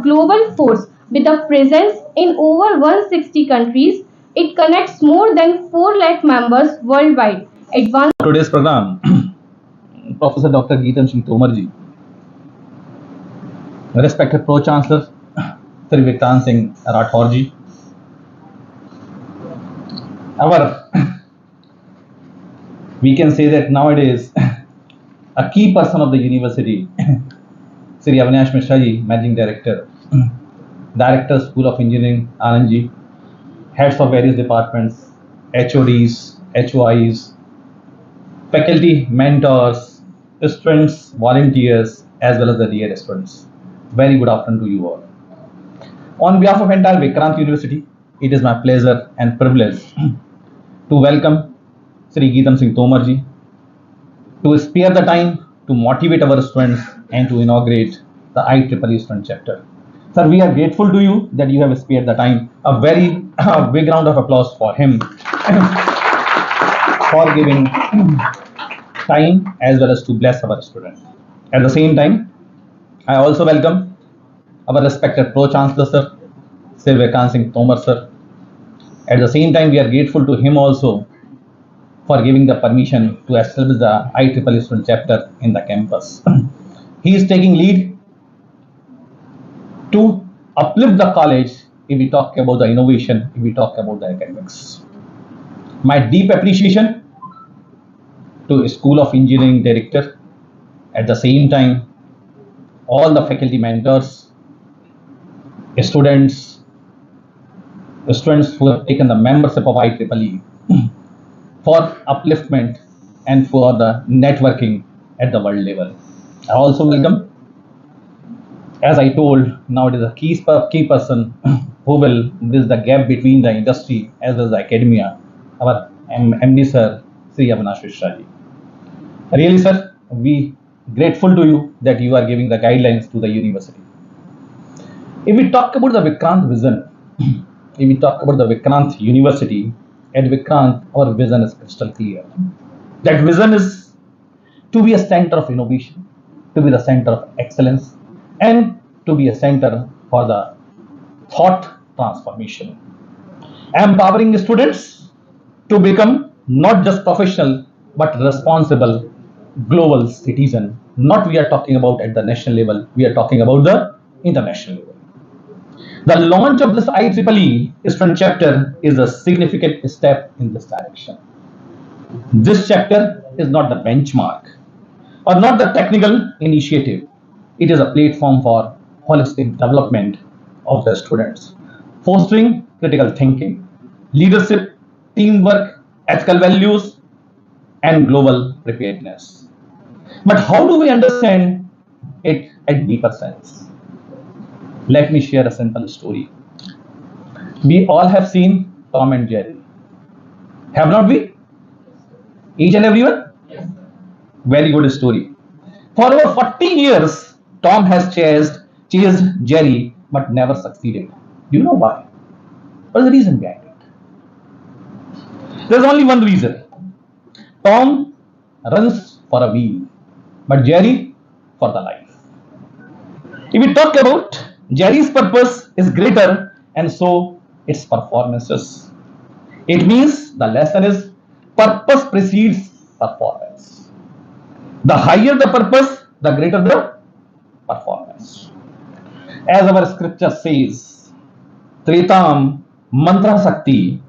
global force with a presence in over 160 countries. It connects more than 4 lakh members worldwide. Today's program, Professor Dr. Geetam Tomar ji, respected Pro Chancellor Sri Vikrant Rathore ji, we can say that nowadays a key person of the university, Sri Avinash Mishra ji, Managing Director, Director School of Engineering, Anand ji, heads of various departments, HODs, HOIs, faculty, mentors, students, volunteers, as well as the dear students. Very good afternoon to you all. On behalf of entire Vikrant University, it is my pleasure and privilege to welcome Sri Geetam Tomar ji to spare the time to motivate our students and to inaugurate the IEEE Student Chapter. Sir, we are grateful to you that you have spared the time. A very big round of applause for him for giving time as well as to bless our students. At the same time, I also welcome our respected Pro Chancellor Sir, Sir Vikrant Tomar Sir. At the same time, we are grateful to him also for giving the permission to establish the IEEE Student Chapter in the campus. He is taking lead to uplift the college if we talk about the innovation, if we talk about the academics. My deep appreciation to School of Engineering Director, at the same time, all the faculty mentors, students who have taken the membership of IEEE for upliftment and for the networking at the world level. I also welcome, as I told, now it is a key person who will bridge the gap between the industry as well as the academia, our MD Sir, Sri Avinash Mishra ji. Really, sir, we grateful to you that you are giving the guidelines to the university. If we talk about the Vikrant vision, if we talk about the Vikrant University, at Vikrant, our vision is crystal clear. That vision is to be a center of innovation, to be the center of excellence, and to be a center for the thought transformation. Empowering students to become not just professional, but responsible global citizen. Not we are talking about at the national level, we are talking about the international level. The launch of this IEEE Student Chapter is a significant step in this direction. This chapter is not the benchmark or not the technical initiative. It is a platform for holistic development of the students, fostering critical thinking, leadership, teamwork, ethical values, and global preparedness. But how do we understand it at deeper sense? Let me share a simple story. We all have seen Tom and Jerry. Have not we? Each and everyone? Yes. Very good story. For over 40 years, Tom has chased Jerry but never succeeded. Do you know why? What is the reason behind it? There is only one reason. Tom runs for a wheel, but Jerry for the life. If we talk about Jerry's purpose is greater, and so its performances. It means the lesson is purpose precedes performance. The higher the purpose, the greater the performance. As our scripture says, Tretam mantra sakti,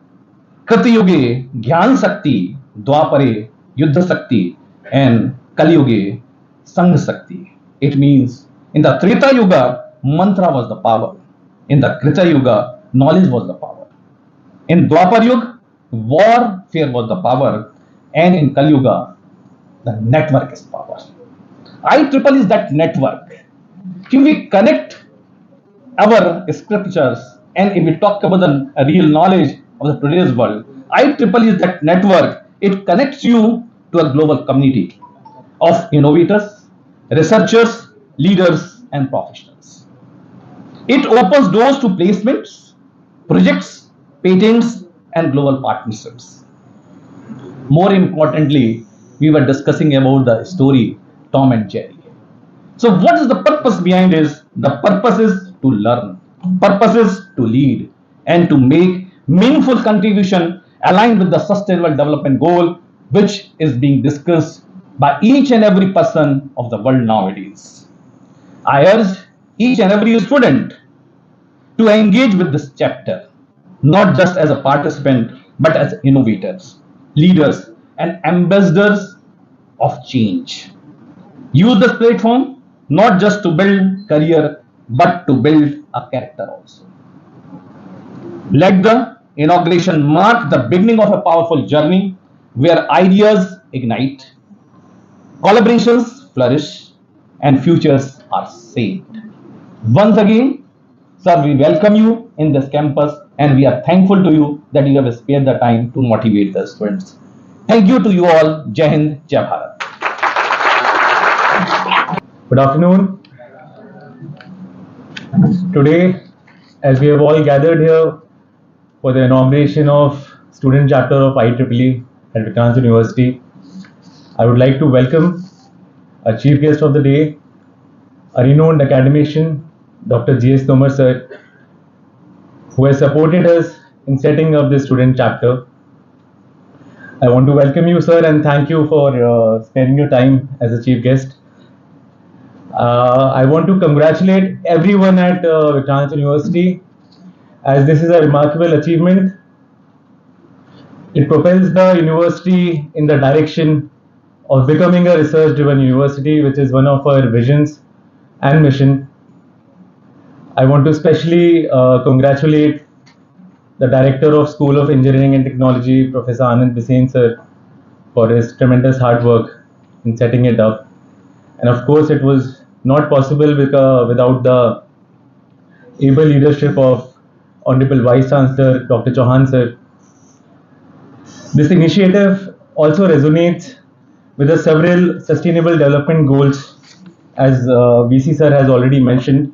Kriti yuge jnana sakti, Dwapare yuddha sakti, and Kali yuge sang sakti. It means in the Treta Yuga, mantra was the power. In the Krita Yuga, knowledge was the power. In Dwapar Yuga, warfare was the power. And in Kali Yuga, the network is power. IEEE is that network. If we connect our scriptures and if we talk about the real knowledge of the today's world, IEEE is that network. It connects you to a global community of innovators, researchers, leaders, and professionals. It opens doors to placements, projects, patents, and global partnerships. More importantly, we were discussing about the story Tom and Jerry. So what is the purpose behind this? The purpose is to learn, purposes to lead, and to make meaningful contribution aligned with the sustainable development goal which is being discussed by each and every person of the world nowadays. I urge each and every student to engage with this chapter, not just as a participant, but as innovators, leaders, and ambassadors of change. Use this platform not just to build career, but to build a character also. Let the inauguration mark the beginning of a powerful journey where ideas ignite, collaborations flourish, and futures are saved. Once again, sir, we welcome you in this campus and we are thankful to you that you have spared the time to motivate the students. Thank you to you all. Jai Hind, Jai Bharat. Good afternoon. Today, as we have all gathered here for the inauguration of student chapter of IEEE at Vikrant University, I would like to welcome our chief guest of the day, a renowned academician, Dr. G.S. Tomar sir, who has supported us in setting up this student chapter. I want to welcome you, sir, and thank you for spending your time as a chief guest. I want to congratulate everyone at Vikrant University, as this is a remarkable achievement. It propels the university in the direction of becoming a research-driven university, which is one of our visions and mission. I want to especially congratulate the Director of School of Engineering and Technology, Professor Anand Bisen sir, for his tremendous hard work in setting it up. And of course, it was not possible without the able leadership of Honorable Vice Chancellor Dr. Chauhan sir. This initiative also resonates with the several sustainable development goals, as VC sir has already mentioned.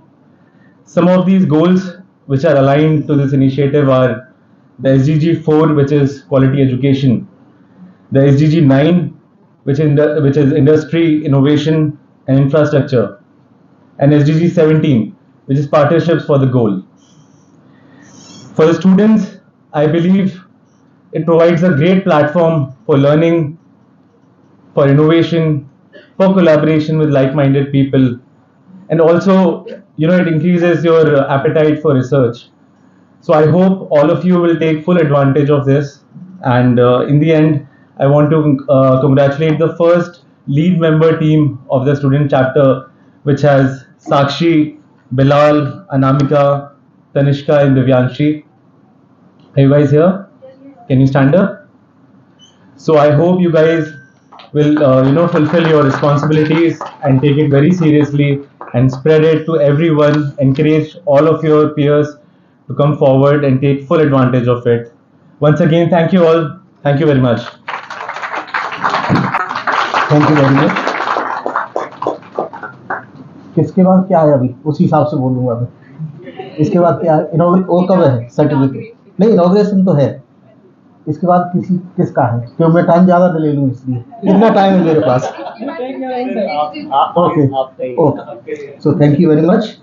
Some of these goals which are aligned to this initiative are the SDG 4, which is quality education, the SDG 9, which is industry, innovation, and infrastructure, and SDG 17, which is partnerships for the goal. For the students, I believe it provides a great platform for learning, for innovation, for collaboration with like-minded people, and also, it increases your appetite for research. So I hope all of you will take full advantage of this. And in the end, I want to congratulate the first lead member team of the student chapter, which has Sakshi, Bilal, Anamika, Tanishka, and Divyanshi. Are you guys here? Can you stand up? So I hope you guys will, fulfill your responsibilities and take it very seriously and spread it to everyone. Encourage all of your peers to come forward and take full advantage of it. Once again, thank you all. Thank you very much. Thank you very much. किसके बाद क्या है अभी उस हिसाब से बोलूँगा मैं। इसके बाद क्या है? वो कब है सर्टिफिकेट? नहीं, इनॉग्रेशन तो है। इसके बाद किसका है? क्यों मैं टाइम ज़्यादा ले लूँ इसलिए। कितना टाइम है मेरे पास? Okay. So thank you very much,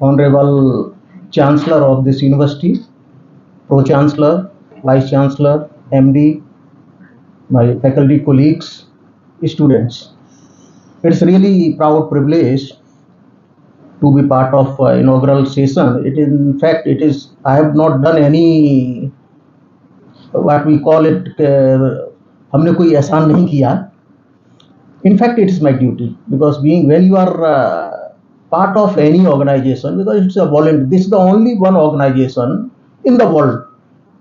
honourable Chancellor of this university, Pro Chancellor, Vice Chancellor, MD, my faculty colleagues, students. It's really proud privilege to be part of inaugural session. I have not done any, what we call it, हमने कोई एहसान नहीं किया. In fact, it is my duty, because when you are part of any organization, because it's a volunteer. This is the only one organization in the world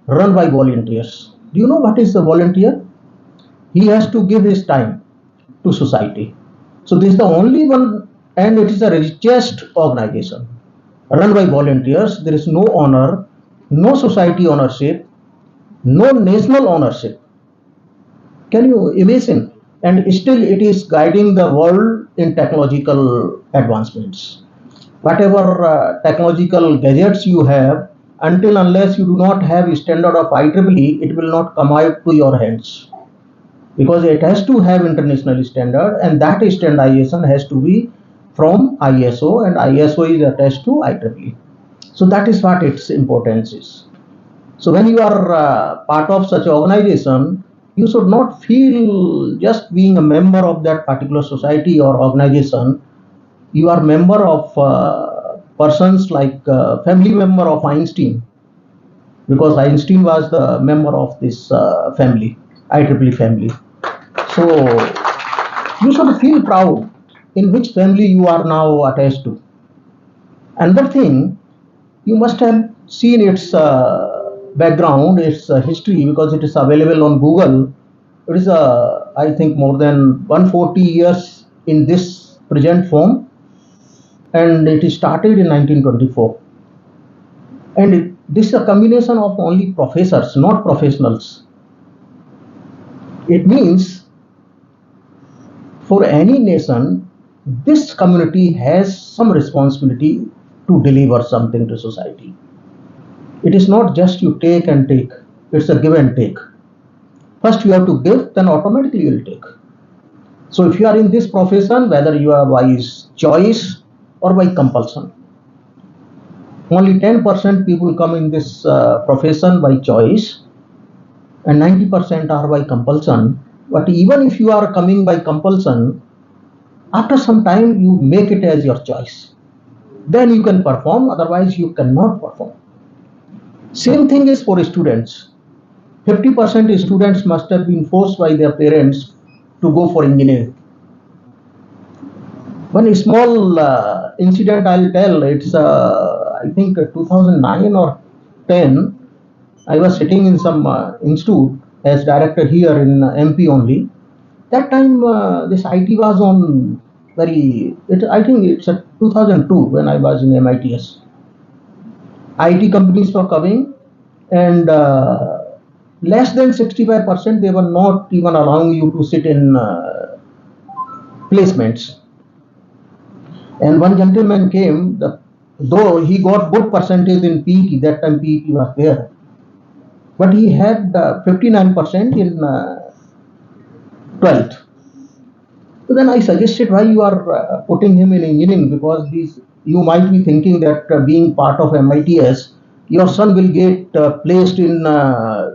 run by volunteers. Do you know what is a volunteer? He has to give his time to society. So this is the only one, and it is the richest organization run by volunteers. There is no honor, no society ownership, no national ownership. Can you imagine? And still it is guiding the world in technological advancements. Whatever technological gadgets you have, unless you do not have a standard of IEEE, it will not come out to your hands, because it has to have international standard, and that standardization has to be from ISO, and ISO is attached to IEEE. So that is what its importance is. So when you are part of such organization, you should not feel just being a member of that particular society or organization. You are member of persons like family member of Einstein, because Einstein was the member of this family, IEEE family. So you should feel proud in which family you are now attached to. Another thing, you must have seen its background, its history, because it is available on Google. It is, I think, more than 140 years in this present form, and it is started in 1924. And this is a combination of only professors, not professionals. It means for any nation, this community has some responsibility to deliver something to society. It is not just you take and take, it's a give and take. First you have to give, then automatically you will take. So if you are in this profession, whether you are by choice or by compulsion, only 10% people come in this profession by choice and 90% are by compulsion. But even if you are coming by compulsion, after some time you make it as your choice. Then you can perform, otherwise you cannot perform. Same thing is for students. 50% students must have been forced by their parents to go for engineering. One small incident I'll tell. It's I think 2009 or 10. I was sitting in some institute as director here in MP only. That time this IT was on I think it's 2002 when I was in MITS. IT companies were coming, and less than 65% they were not even allowing you to sit in placements. And one gentleman came, though he got good percentage in PET, that time PET was there, but he had 59% in 12th. So then I suggested, why you are putting him in engineering, because you might be thinking that being part of MITS, your son will get placed in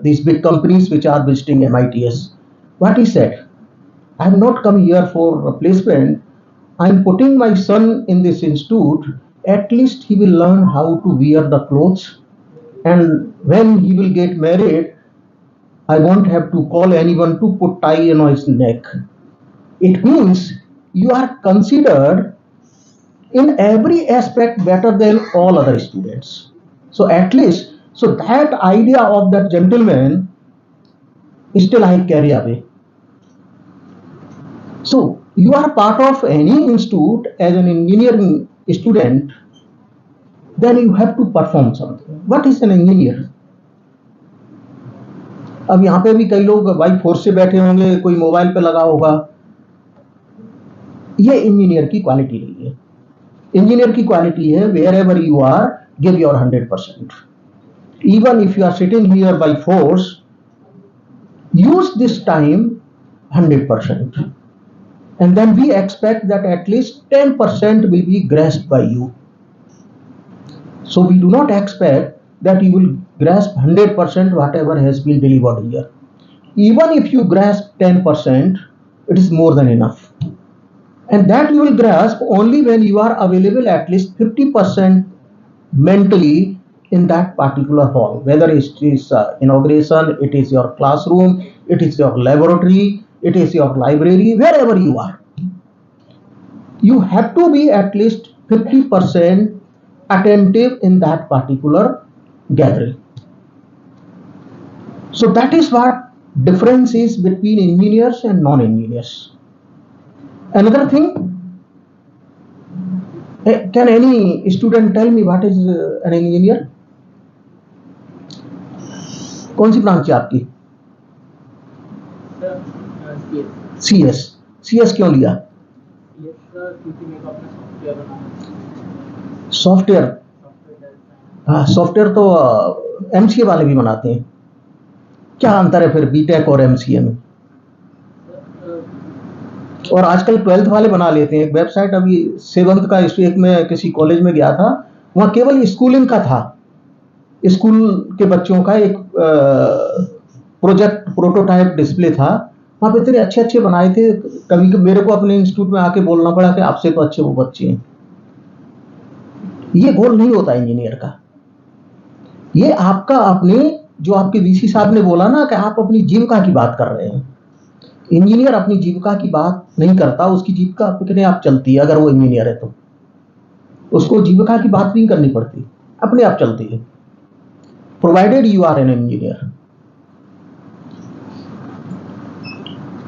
these big companies which are visiting MITS. What he said, I have not come here for a placement. I am putting my son in this institute. At least he will learn how to wear the clothes, and when he will get married, I won't have to call anyone to put tie on his neck. It means you are considered in every aspect better than all other students. So at least, so that idea of that gentleman still I carry away. So you are part of any institute as an engineering student, then you have to perform something. What is an engineer? अब यहाँ पे भी कई लोग by force से बैठे होंगे, कोई मोबाइल पे लगा होगा. ये इंजीनियर की क्वालिटी नहीं है. इंजीनियर की क्वालिटी है wherever you are, give your 100%. Even if you are sitting here by force, use this time 100%. And then we expect that at least 10% will be grasped by you. So we do not expect that you will grasp 100% whatever has been delivered here. Even if you grasp 10%, it is more than enough. And that you will grasp only when you are available at least 50% mentally in that particular hall. Whether it is inauguration, it is your classroom, it is your laboratory, it is your library, wherever you are. You have to be at least 50% attentive in that particular gathering. So that is what difference is between engineers and non-engineers. Another thing, can any student tell me what is an engineer? कौन सी branch है आपकी? CS क्यों लिया? Software. हाँ, software तो MCA वाले भी बनाते हैं. क्या अंतर है फिर बीटेक और MCA में? और आजकल 12th वाले बना लेते हैं। एक वेबसाइट अभी 7th का एक में किसी कॉलेज में गया था, वहाँ केवल स्कूलिंग का था, स्कूल के बच्चों का एक प्रोजेक्ट प्रोटोटाइप डिस्प्ले था। वहाँ पे इतने अच्छे अच्छे बनाए थे, कभी मेरे को अपने इंस्टीट्यूट में आके बोलना पड़ा कि आपसे तो अच्छे वो बच्चे हैं। ये गोल नहीं होता इंजीनियर का। ये आपका अपने, जो आपके वीसी साहब ने बोला ना कि आप अपनी जीविका की बात कर रहे हैं। इंजीनियर अपनी जीविका की बात नहीं करता, उसकी जीविका अपने आप चलती है। अगर वो इंजीनियर है तो उसको जीविका की बात नहीं करनी पड़ती, अपने आप चलती है, provided you are an engineer.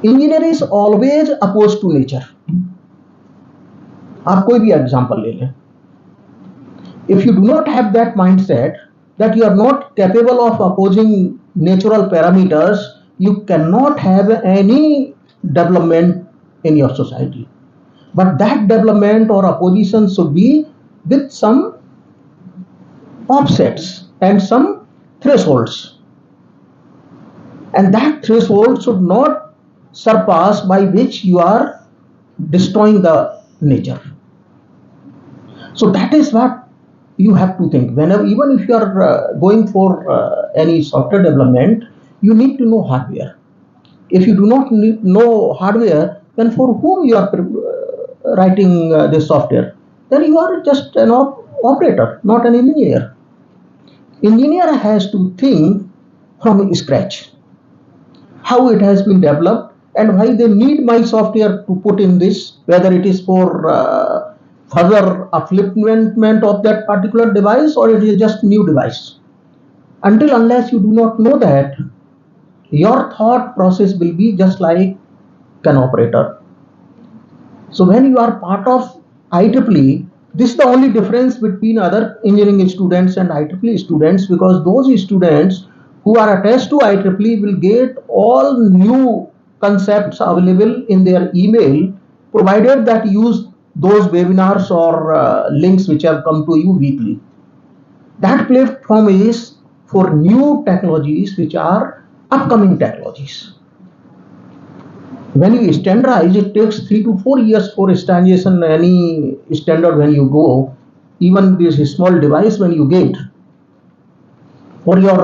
Engineer is always oppose to nature. आप कोई भी एग्जांपल ले लें, if you do not have that mindset that you are not capable of opposing natural parameters, you cannot have any development in your society. But that development or opposition should be with some offsets and some thresholds, and that threshold should not surpass by which you are destroying the nature. So that is what you have to think. Whenever, even if you are going for any software development, you need to know hardware. If you do not know hardware, then for whom you are writing this software? Then you are just an operator, not an engineer. Engineer has to think from scratch how it has been developed and why they need my software to put in this, whether it is for further upliftment of that particular device or it is just new device. Until unless you do not know that, your thought process will be just like an operator. So when you are part of IEEE, this is the only difference between other engineering students and IEEE students, because those students who are attached to IEEE will get all new concepts available in their email, provided that you use those webinars or links which have come to you weekly. That platform is for new technologies which are upcoming technologies. When you standardize, it takes 3 to 4 years for standardization. Any standard when you go, even this small device when you get, for your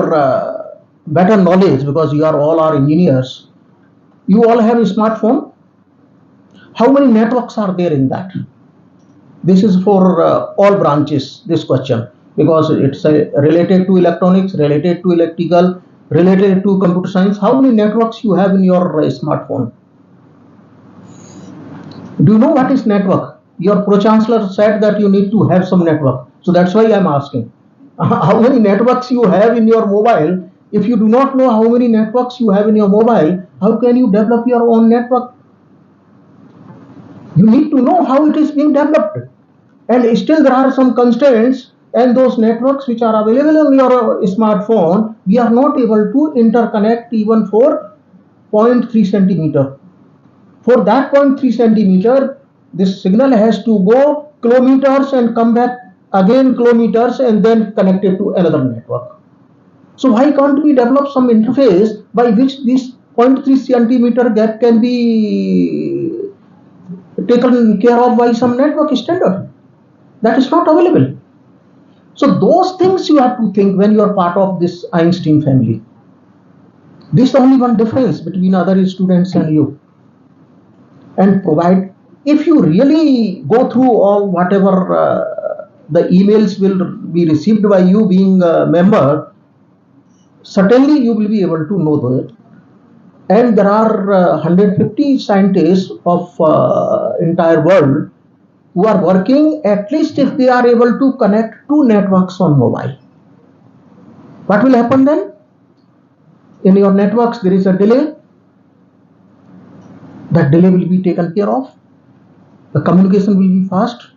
better knowledge, because you are all are engineers, you all have a smartphone. How many networks are there in that? This is for all branches, this question, because it's related to electronics, related to electrical, related to computer science. How many networks you have in your smartphone? Do you know what is network? Your pro-chancellor said that you need to have some network. So that's why I'm asking. How many networks you have in your mobile? If you do not know how many networks you have in your mobile, how can you develop your own network? You need to know how it is being developed, and still there are some constraints, and those networks which are available on your smartphone, we are not able to interconnect even for 0.3 centimeter. For that 0.3 centimeter, this signal has to go kilometers and come back again kilometers and then connect it to another network. So why can't we develop some interface by which this 0.3 centimeter gap can be taken care of by some network standard? That is not available. So those things you have to think when you are part of this Einstein family. This is only one difference between other students and you. And provide, if you really go through all whatever the emails will be received by you being a member, certainly you will be able to know that. And there are 150 scientists of entire world who are working, at least if they are able to connect 2 networks on mobile. What will happen then? In your networks there is a delay. That delay will be taken care of. The communication will be fast.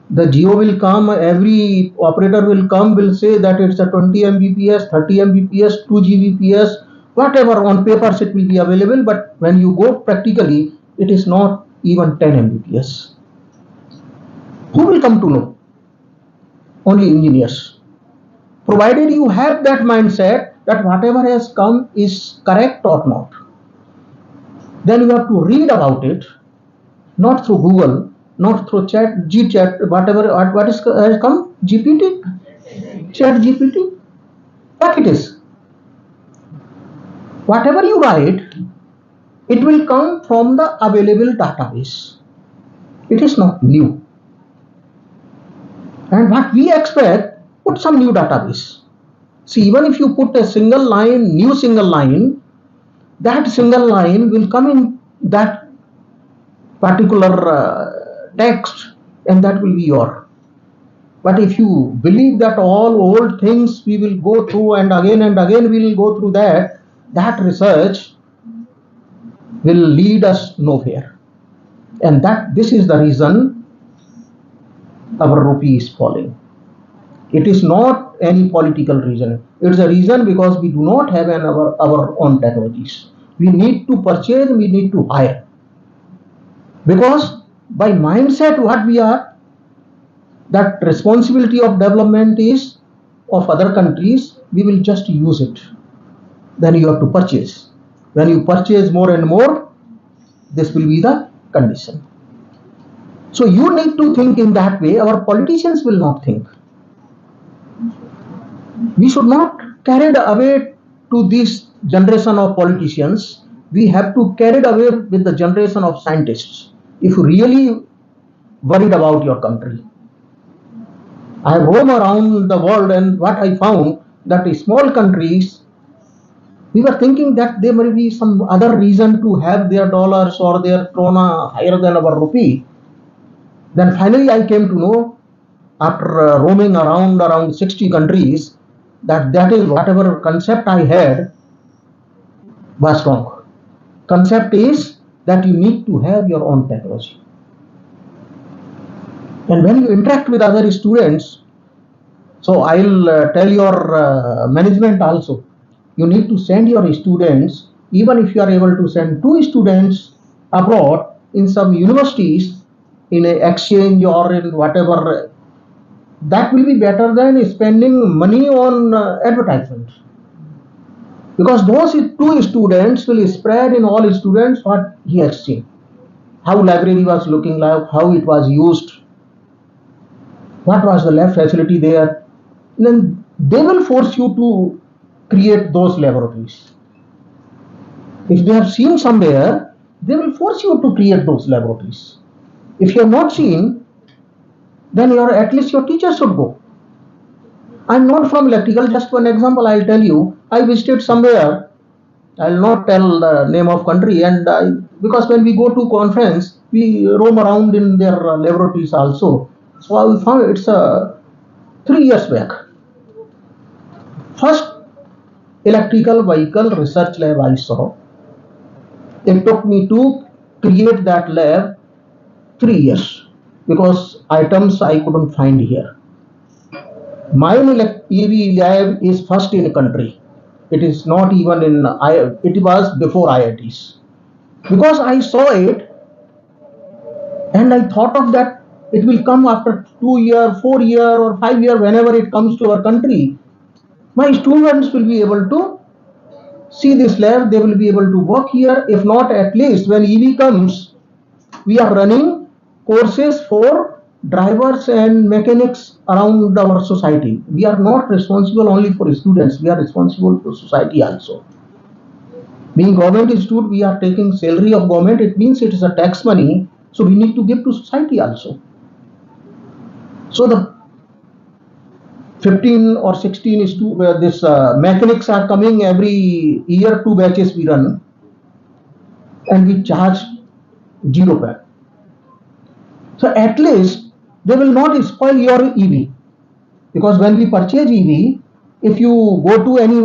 The geo will come, every operator will come, will say that it's a 20 Mbps, 30 Mbps, 2 Gbps, whatever. On papers it will be available, but when you go practically, it is not even 10 Mbps. Who will come to know? Only engineers. Provided you have that mindset that whatever has come is correct or not, then you have to read about it not through Google, not through chat, GChat, whatever, what is has come? GPT? Chat GPT? What it is? Whatever you write, it will come from the available database. It is not new. And what we expect, put some new database. See, even if you put a single line, new single line, that single line will come in that particular text, and that will be your. But if you believe that all old things we will go through and again we will go through that research will lead us nowhere. And that this is the reason our rupee is falling. It is not any political reason. It is a reason because we do not have our own technologies. We need to purchase, we need to hire. Because by mindset what we are, that responsibility of development is of other countries, we will just use it. Then you have to purchase. When you purchase more and more, this will be the condition. So you need to think in that way. Our politicians will not think. We should not carried away to this generation of politicians. We have to carried away with the generation of scientists. If you really worried about your country. I roam around the world, and what I found that in small countries, we were thinking that there may be some other reason to have their dollars or their krona higher than our rupee. Then finally I came to know, after roaming around 60 countries, that is whatever concept I had was wrong. Concept is that you need to have your own technology. And when you interact with other students, so I'll tell your management also, you need to send your students, even if you are able to send 2 students abroad in some universities in an exchange or in whatever, that will be better than spending money on advertisements. Because those 2 students will spread in all students what he has seen, how library was looking like, how it was used, what was the lab facility there. Then they will force you to create those laboratories. If they have seen somewhere, they will force you to create those laboratories. If you have not seen, then at least your teacher should go. I'm not from electrical, just one example I'll tell you. I visited somewhere, I'll not tell the name of country, and because when we go to conference, we roam around in their laboratories also. So I found it's 3 years back. First electrical vehicle research lab I saw. It took me to create that lab 3 years because items I couldn't find here. My EV lab is first in the country. It is not even in, it was before IITs. Because I saw it and I thought of that it will come after 2 years, 4 years or 5 years, whenever it comes to our country. My students will be able to see this lab, they will be able to work here. If not, at least when EV comes, we are running courses for drivers and mechanics around our society. We are not responsible only for students, we are responsible for society also. Being government institute, we are taking salary of government, it means it is a tax money, so we need to give to society also. So the 15 or 16 is to this mechanics are coming every year, 2 batches we run, and we charge 0 pack. So at least they will not spoil your EV, because when we purchase EV, if you go to any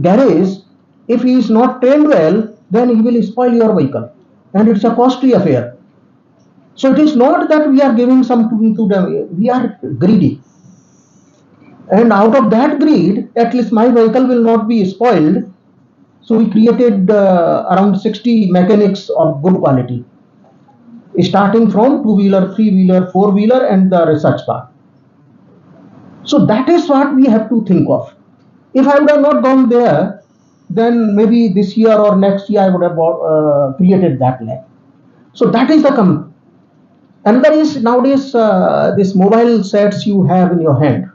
garage, if he is not trained well, then he will spoil your vehicle, and it's a costly affair. So it is not that we are giving something to them, we are greedy. And out of that greed, at least my vehicle will not be spoiled. So we created around 60 mechanics of good quality, starting from 2-wheeler, 3-wheeler, 4-wheeler and the research part. So that is what we have to think of. If I would have not gone there, then maybe this year or next year I would have created that lab. So that is the another is nowadays this mobile sets you have in your hand.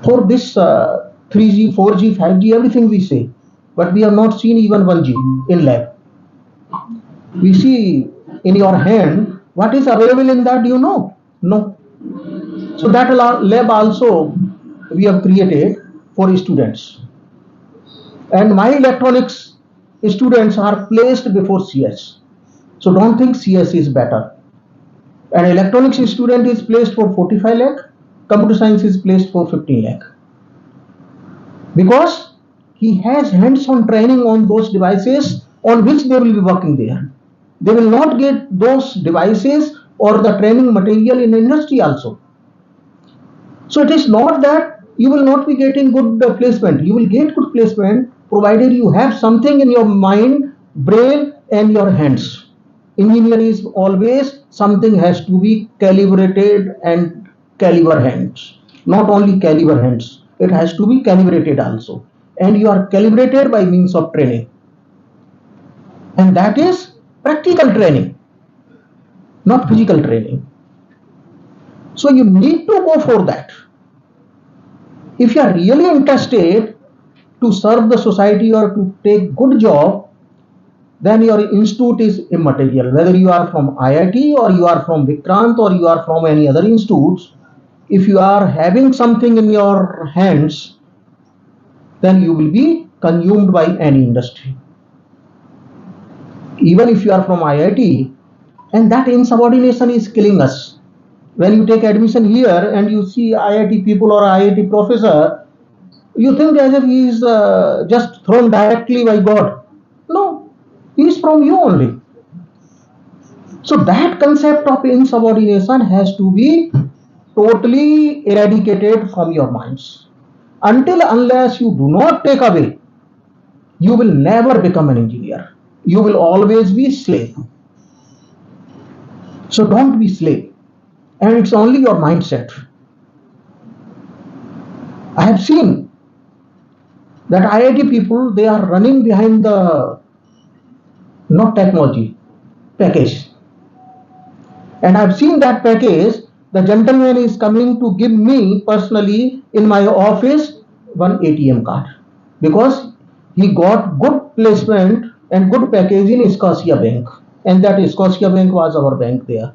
For this 3G, 4G, 5G, everything we say, but we have not seen even 1G in lab. We see in your hand what is available in that, you know? No. So that lab also we have created for students. And my electronics students are placed before CS. So don't think CS is better. An electronics student is placed for 45 lakh, computer science is placed for 15 lakh. Because he has hands-on training on those devices on which they will be working there. They will not get those devices or the training material in industry also. So it is not that you will not be getting good placement. You will get good placement provided you have something in your mind, brain and your hands. Engineer is always something has to be calibrated and caliber hands. Not only caliber hands, it has to be calibrated also. And you are calibrated by means of training. And that is practical training, not physical training. So you need to go for that. If you are really interested to serve the society or to take good job, then your institute is immaterial. Whether you are from IIT or you are from Vikrant or you are from any other institutes, if you are having something in your hands, then you will be consumed by any industry. Even if you are from IIT, and that insubordination is killing us. When you take admission here and you see IIT people or IIT professor, you think as if he is just thrown directly by God. No, he is from you only. So that concept of insubordination has to be totally eradicated from your minds. Unless you do not take away, you will never become an engineer. You will always be slave. So don't be slave. And it's only your mindset. I have seen that IIT people, they are running behind the not technology package. And I've seen that package. The gentleman is coming to give me personally in my office one ATM card because he got good placement and good package in Scotia Bank, and that Scotia Bank was our bank there.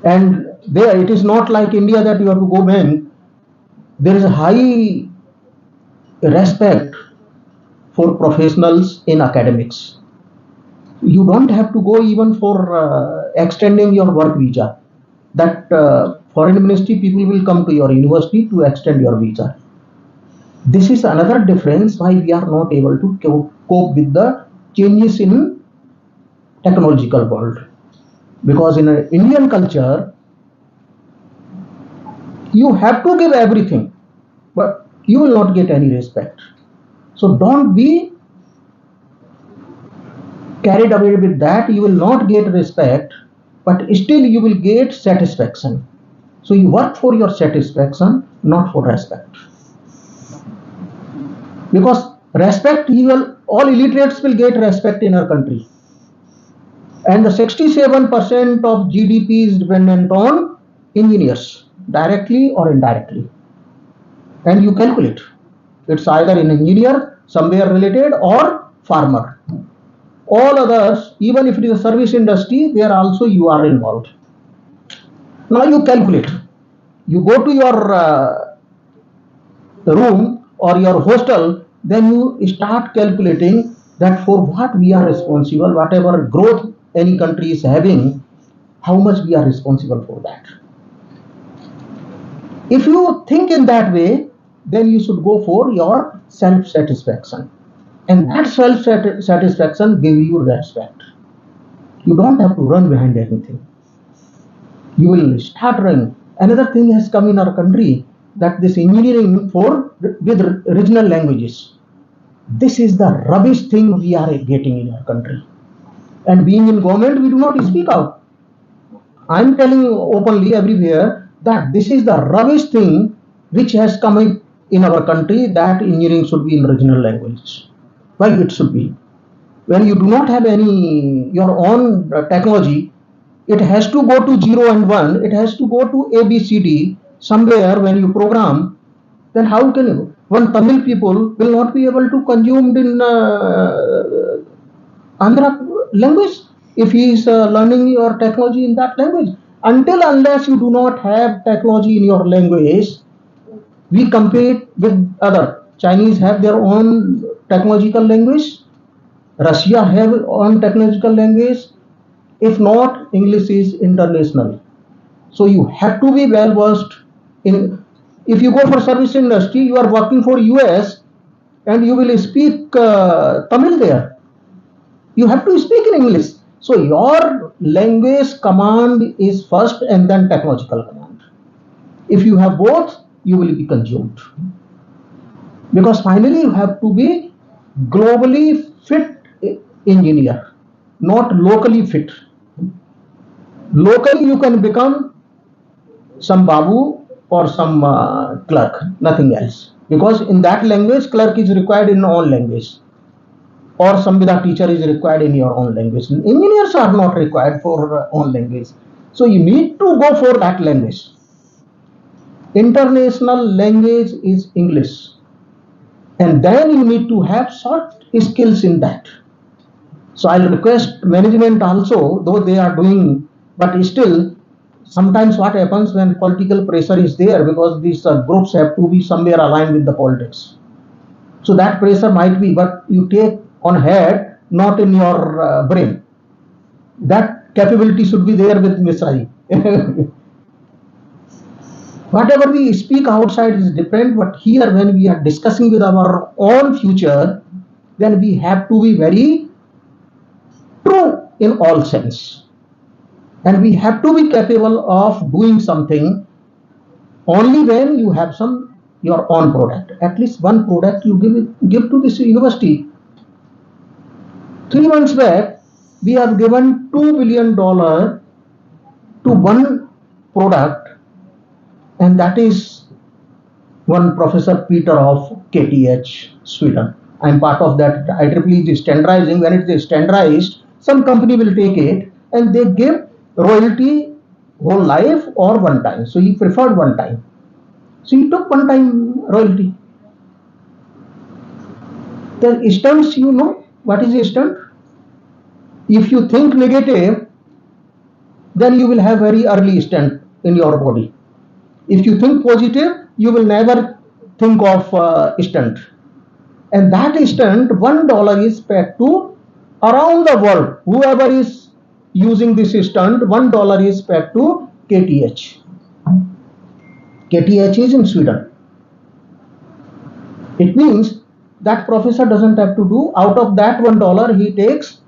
And there it is not like India that you have to go bank. There is a high respect for professionals in academics. You don't have to go even for extending your work visa. That foreign ministry people will come to your university to extend your visa. This is another difference why we are not able to cope with the changes in technological world. Because in an Indian culture, you have to give everything, but you will not get any respect. So don't be carried away with that. You will not get respect, but still you will get satisfaction. So you work for your satisfaction, not for respect. Because respect, all illiterates will get respect in our country. And the 67% of GDP is dependent on engineers, directly or indirectly. And you calculate, it's either an engineer, somewhere related, or farmer. All others, even if it is a service industry, there also you are involved. Now you calculate. You go to your room or your hostel, then you start calculating that for what we are responsible, whatever growth any country is having, how much we are responsible for that. If you think in that way, then you should go for your self-satisfaction. And that self-satisfaction gives you respect. You don't have to run behind anything. You will start running. Another thing has come in our country, that this engineering with regional languages. This is the rubbish thing we are getting in our country. And being in government, we do not speak out. I am telling you openly everywhere that this is the rubbish thing which has come in our country, that engineering should be in regional languages. Why it should be? When you do not have any your own technology, it has to go to 0 and 1, it has to go to ABCD somewhere when you program. Then how can you, one Tamil people will not be able to consume in Andhra language if he is learning your technology in that language. Until unless you do not have technology in your language, we compete with other. Chinese have their own technological language. Russia have own technological language. If not, English is international. So you have to be well versed in. If you go for service industry, you are working for US, and you will speak Tamil there. You have to speak in English. So your language command is first, and then technological command. If you have both, you will be consumed. Because finally you have to be globally fit engineer, not locally fit. Locally you can become some babu or some clerk, nothing else. Because in that language, clerk is required in own language, or Samvida teacher is required in your own language. Engineers are not required for own language. So you need to go for that language. International language is English. And then you need to have soft skills in that. So I'll request management also, though they are doing, but still, sometimes what happens when political pressure is there, because these groups have to be somewhere aligned with the politics. So that pressure might be, but you take on head, not in your brain. That capability should be there with Misraji. Whatever we speak outside is different, but here when we are discussing with our own future, then we have to be very true in all sense. And we have to be capable of doing something only when you have your own product. At least one product you give to this university. 3 months back, we have given $2 billion to one product, and that is one Professor Peter of KTH, Sweden. I am part of that IEEE standardizing. When it is standardized, some company will take it and they give royalty whole life or one time. So he preferred one time. So he took one time royalty. The stunts, you know, what is a stunt? If you think negative, then you will have very early stunt in your body. If you think positive, you will never think of stunt. And that stunt, $1 is paid to around the world. Whoever is using this stunt, $1 is paid to KTH. KTH is in Sweden. It means that professor doesn't have to do, out of that $1, he takes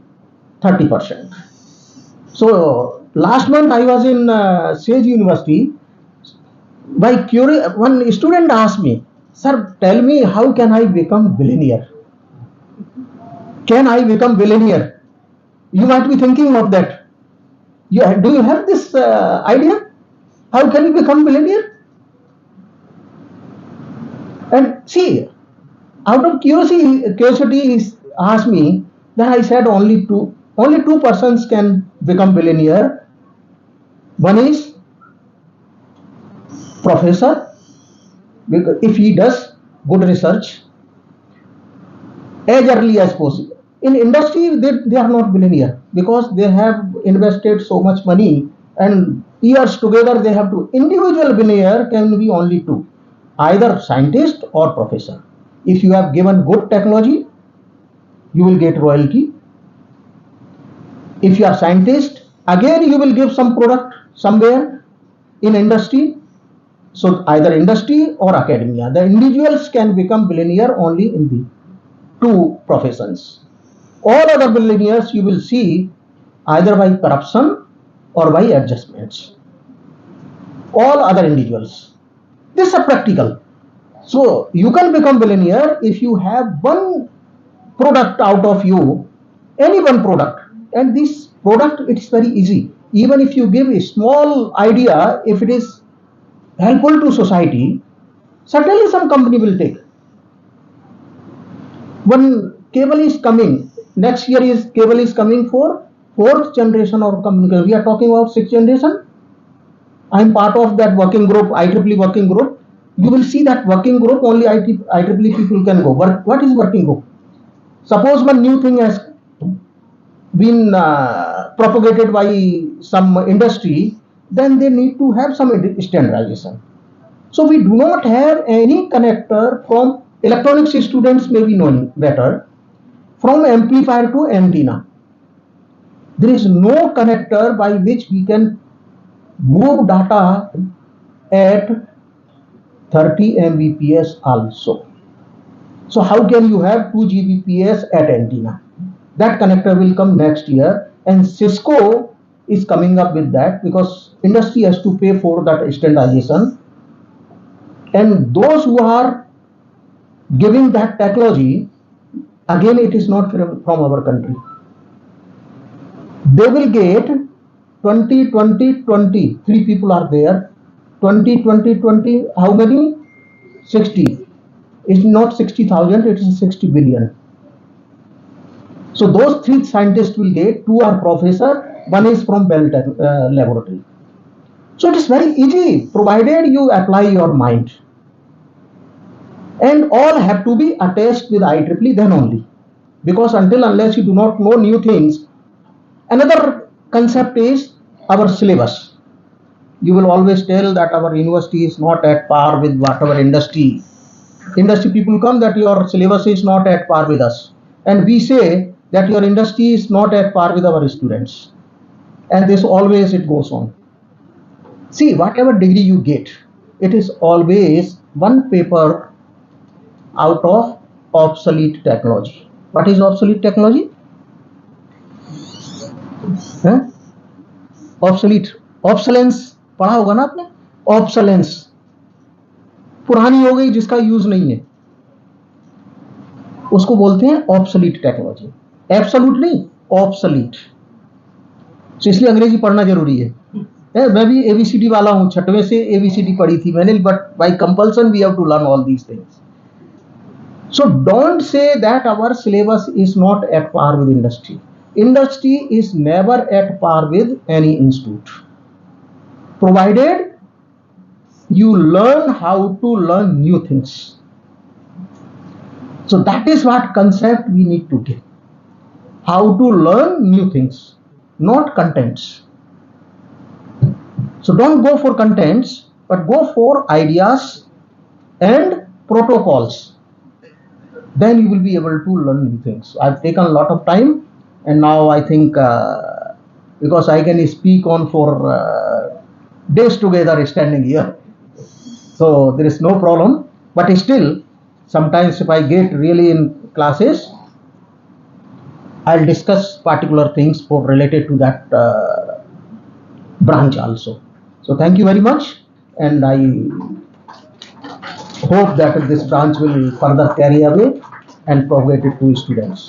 30%. So last month I was in Sage University. One student asked me, "Sir, tell me, how can I become billionaire? Can I become billionaire?" You might be thinking of that. Do you have this idea? How can you become billionaire? And see, out of curiosity he asked me. Then I said only two persons can become billionaire. One is professor, because if he does good research as early as possible. In industry, they are not billionaire because they have invested so much money and years together they have to. Individual billionaire can be only two, either scientist or professor. If you have given good technology, you will get royalty. If you are scientist, again you will give some product somewhere in industry. So either industry or academia. The individuals can become billionaire only in the two professions. All other billionaires you will see either by corruption or by adjustments. All other individuals. This is practical. So you can become billionaire if you have one product out of you, any one product. And this product, it is very easy. Even if you give a small idea, if it is helpful to society, certainly some company will take. When cable is coming, Next year is cable is coming for fourth generation of communication. We are talking about sixth generation. I am part of that working group, IEEE working group. You will see that working group only IEEE people can go. But what is working group? Suppose one new thing has been propagated by some industry, then they need to have some standardization. So we do not have any connector from electronics. Students may be knowing better, from amplifier to antenna. There is no connector by which we can move data at 30 Mbps also. So how can you have 2 Gbps at antenna? That connector will come next year, and Cisco is coming up with that because industry has to pay for that standardization. And those who are giving that technology, again it is not from our country. They will get 20, 20, 20. 3 people are there. 20, 20, 20. How many? 60. It's not 60,000, it is 60 billion. So those 3 scientists will get, 2 are professor, 1 is from Bell laboratory. So it is very easy, provided you apply your mind. And all have to be attached with IEEE then only. Because unless you do not know new things. Another concept is our syllabus. You will always tell that our university is not at par with whatever industry. Industry people come that your syllabus is not at par with us. And we say that your industry is not at par with our students. And this always it goes on. See, whatever degree you get, it is always one paper out of obsolete technology. What is obsolete technology? Obsolete, obsolescence पढ़ा होगा ना आपने? Obsolescence, पुरानी हो गई जिसका use नहीं है, उसको बोलते हैं obsolete टेक्नोलॉजी. एब्सोल्यूट नहीं, obsolete. तो इसलिए अंग्रेजी पढ़ना जरूरी है. मैं भी एबीसीडी वाला हूं, 6वीं से एबीसीडी पढ़ी थी मैंने, but by compulsion we have to learn all these things. So don't say that our syllabus is not at par with industry. Industry is never at par with any institute, provided you learn how to learn new things. So that is what concept we need to get. How to learn new things, not contents. So don't go for contents, but go for ideas and protocols. Then you will be able to learn new things. I've taken a lot of time, and now I think because I can speak on for days together standing here, so there is no problem. But still, sometimes if I get really in classes, I'll discuss particular things for related to that branch also. So thank you very much, and I hope that this branch will further carry away and propagate it to students.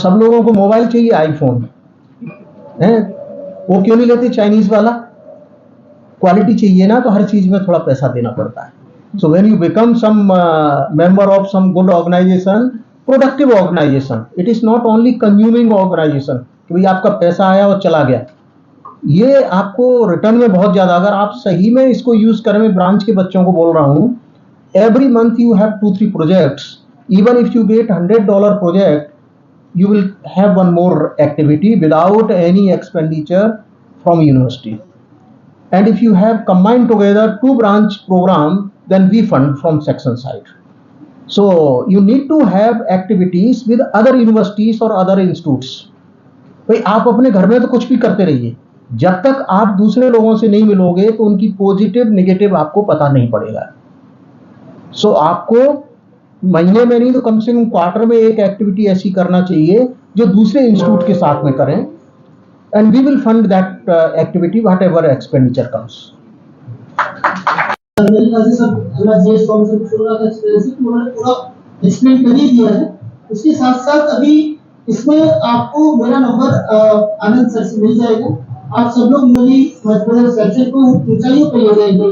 सब लोगों को mobile चाहिए, iPhone है, वो क्यों नहीं लेते Chinese वाला? क्वालिटी चाहिए ना, तो हर चीज में थोड़ा पैसा देना पड़ता है. So when you become some member of some good organization, productive organization, it is not only consuming organization कि भाई आपका पैसा आया और चला गया. ये आपको रिटर्न में बहुत ज्यादा, अगर आप सही में इसको यूज करें, मैं ब्रांच के बच्चों को बोल रहा हूँ, every month you have 2-3 projects. Even if you get $100 project, you will have one more activity without any expenditure from university. And if you have combined together 2 branch program, then we fund from section side. So you need to have activities with other universities or other institutes. भाई आप अपने घर में तो कुछ भी करते रहिए, जब तक आप दूसरे लोगों से नहीं मिलोगे तो उनकी पॉजिटिव नेगेटिव आपको पता नहीं पड़ेगा. सो आपको महीने में नहीं तो कम से कम क्वार्टर में एक एक्टिविटी ऐसी करना चाहिए जो दूसरे इंस्टीट्यूट के साथ में करें, and we will fund that activity whatever expenditure comes. मेरे ख्याल से सब जेएस काउंसिल प्रोग्राम का एक्सपीरियंस उन्होंने पूरा एक्सप्लेन कर ही दिया है. उसके साथ साथ अभी इसमें आपको मेरा नंबर आनंद सर से मिल जाएगा. आप सब लोग मेरी मध्य सेक्शन को ऊंचाइयों पर ले जाएंगे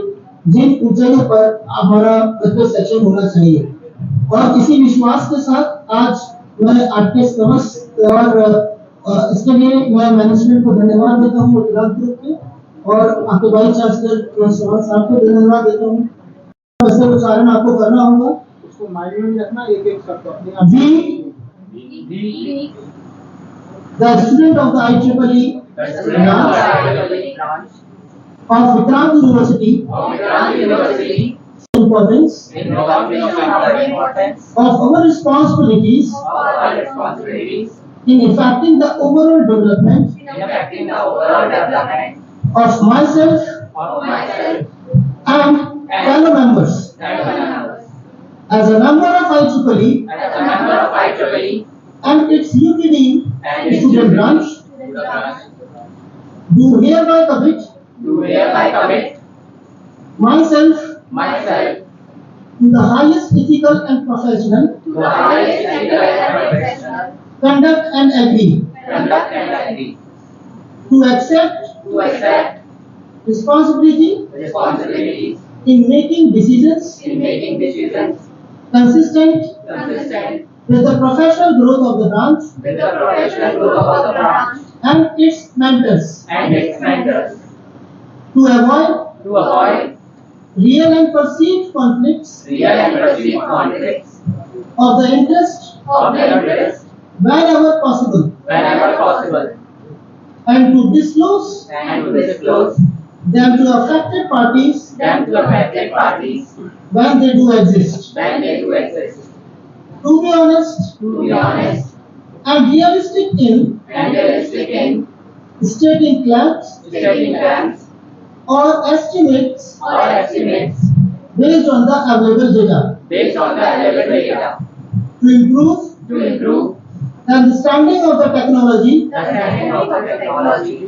जिन ऊंचाइयों पर हमारा मध्य सेक्शन होना चाहिए. और इसी विश्वास के साथ आज मैं आपके समस्त और इसके लिए मैं मैनेजमेंट को धन्यवाद देता हूँ विक्रांत ग्रुप के, और आपके वाइस चांसलर साहब को धन्यवाद देता हूँ. इसका उच्चारण आपको करना होगा, उसको माइंड में रखना, एक एक शब्द अपने आप. The student of the IEEE branch of Vikrant University importance of our responsibilities in affecting the overall development of myself and fellow members. As a member of IEEE and its UPD Student Branch, do hereby commit myself to the highest ethical and professional conduct and agree to accept responsibility in making decisions consistent with the professional growth of the branch and its mentors, to avoid real and perceived conflicts of the interest whenever possible, and to disclose them to affected parties when they do exist. To be honest and realistic in stating claims or estimates based on the available data, to improve the understanding of the technology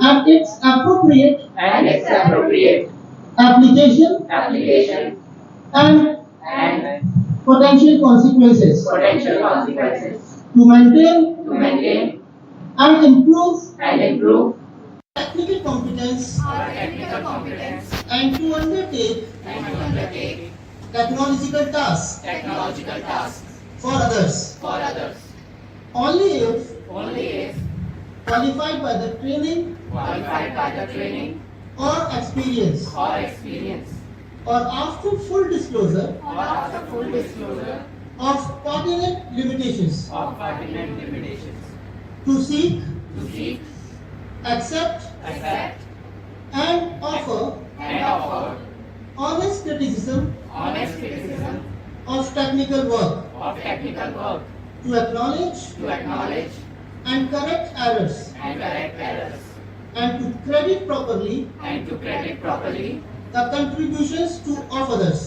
and its appropriate application and potential consequences, to maintain and improve technical competence and to undertake technological tasks for others, only if qualified by the training or experience, or after full disclosure of pertinent limitations, to seek, accept and offer honest criticism of technical work, to acknowledge and correct errors, and to credit properly the contributions of others,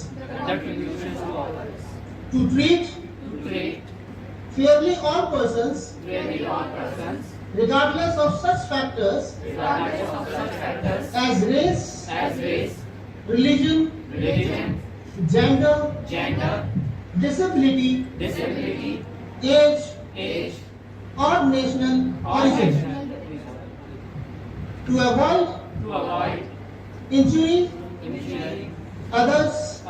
to treat fairly all persons regardless of such factors as race, religion, gender, disability, age, or operational horizon to avoid injury others,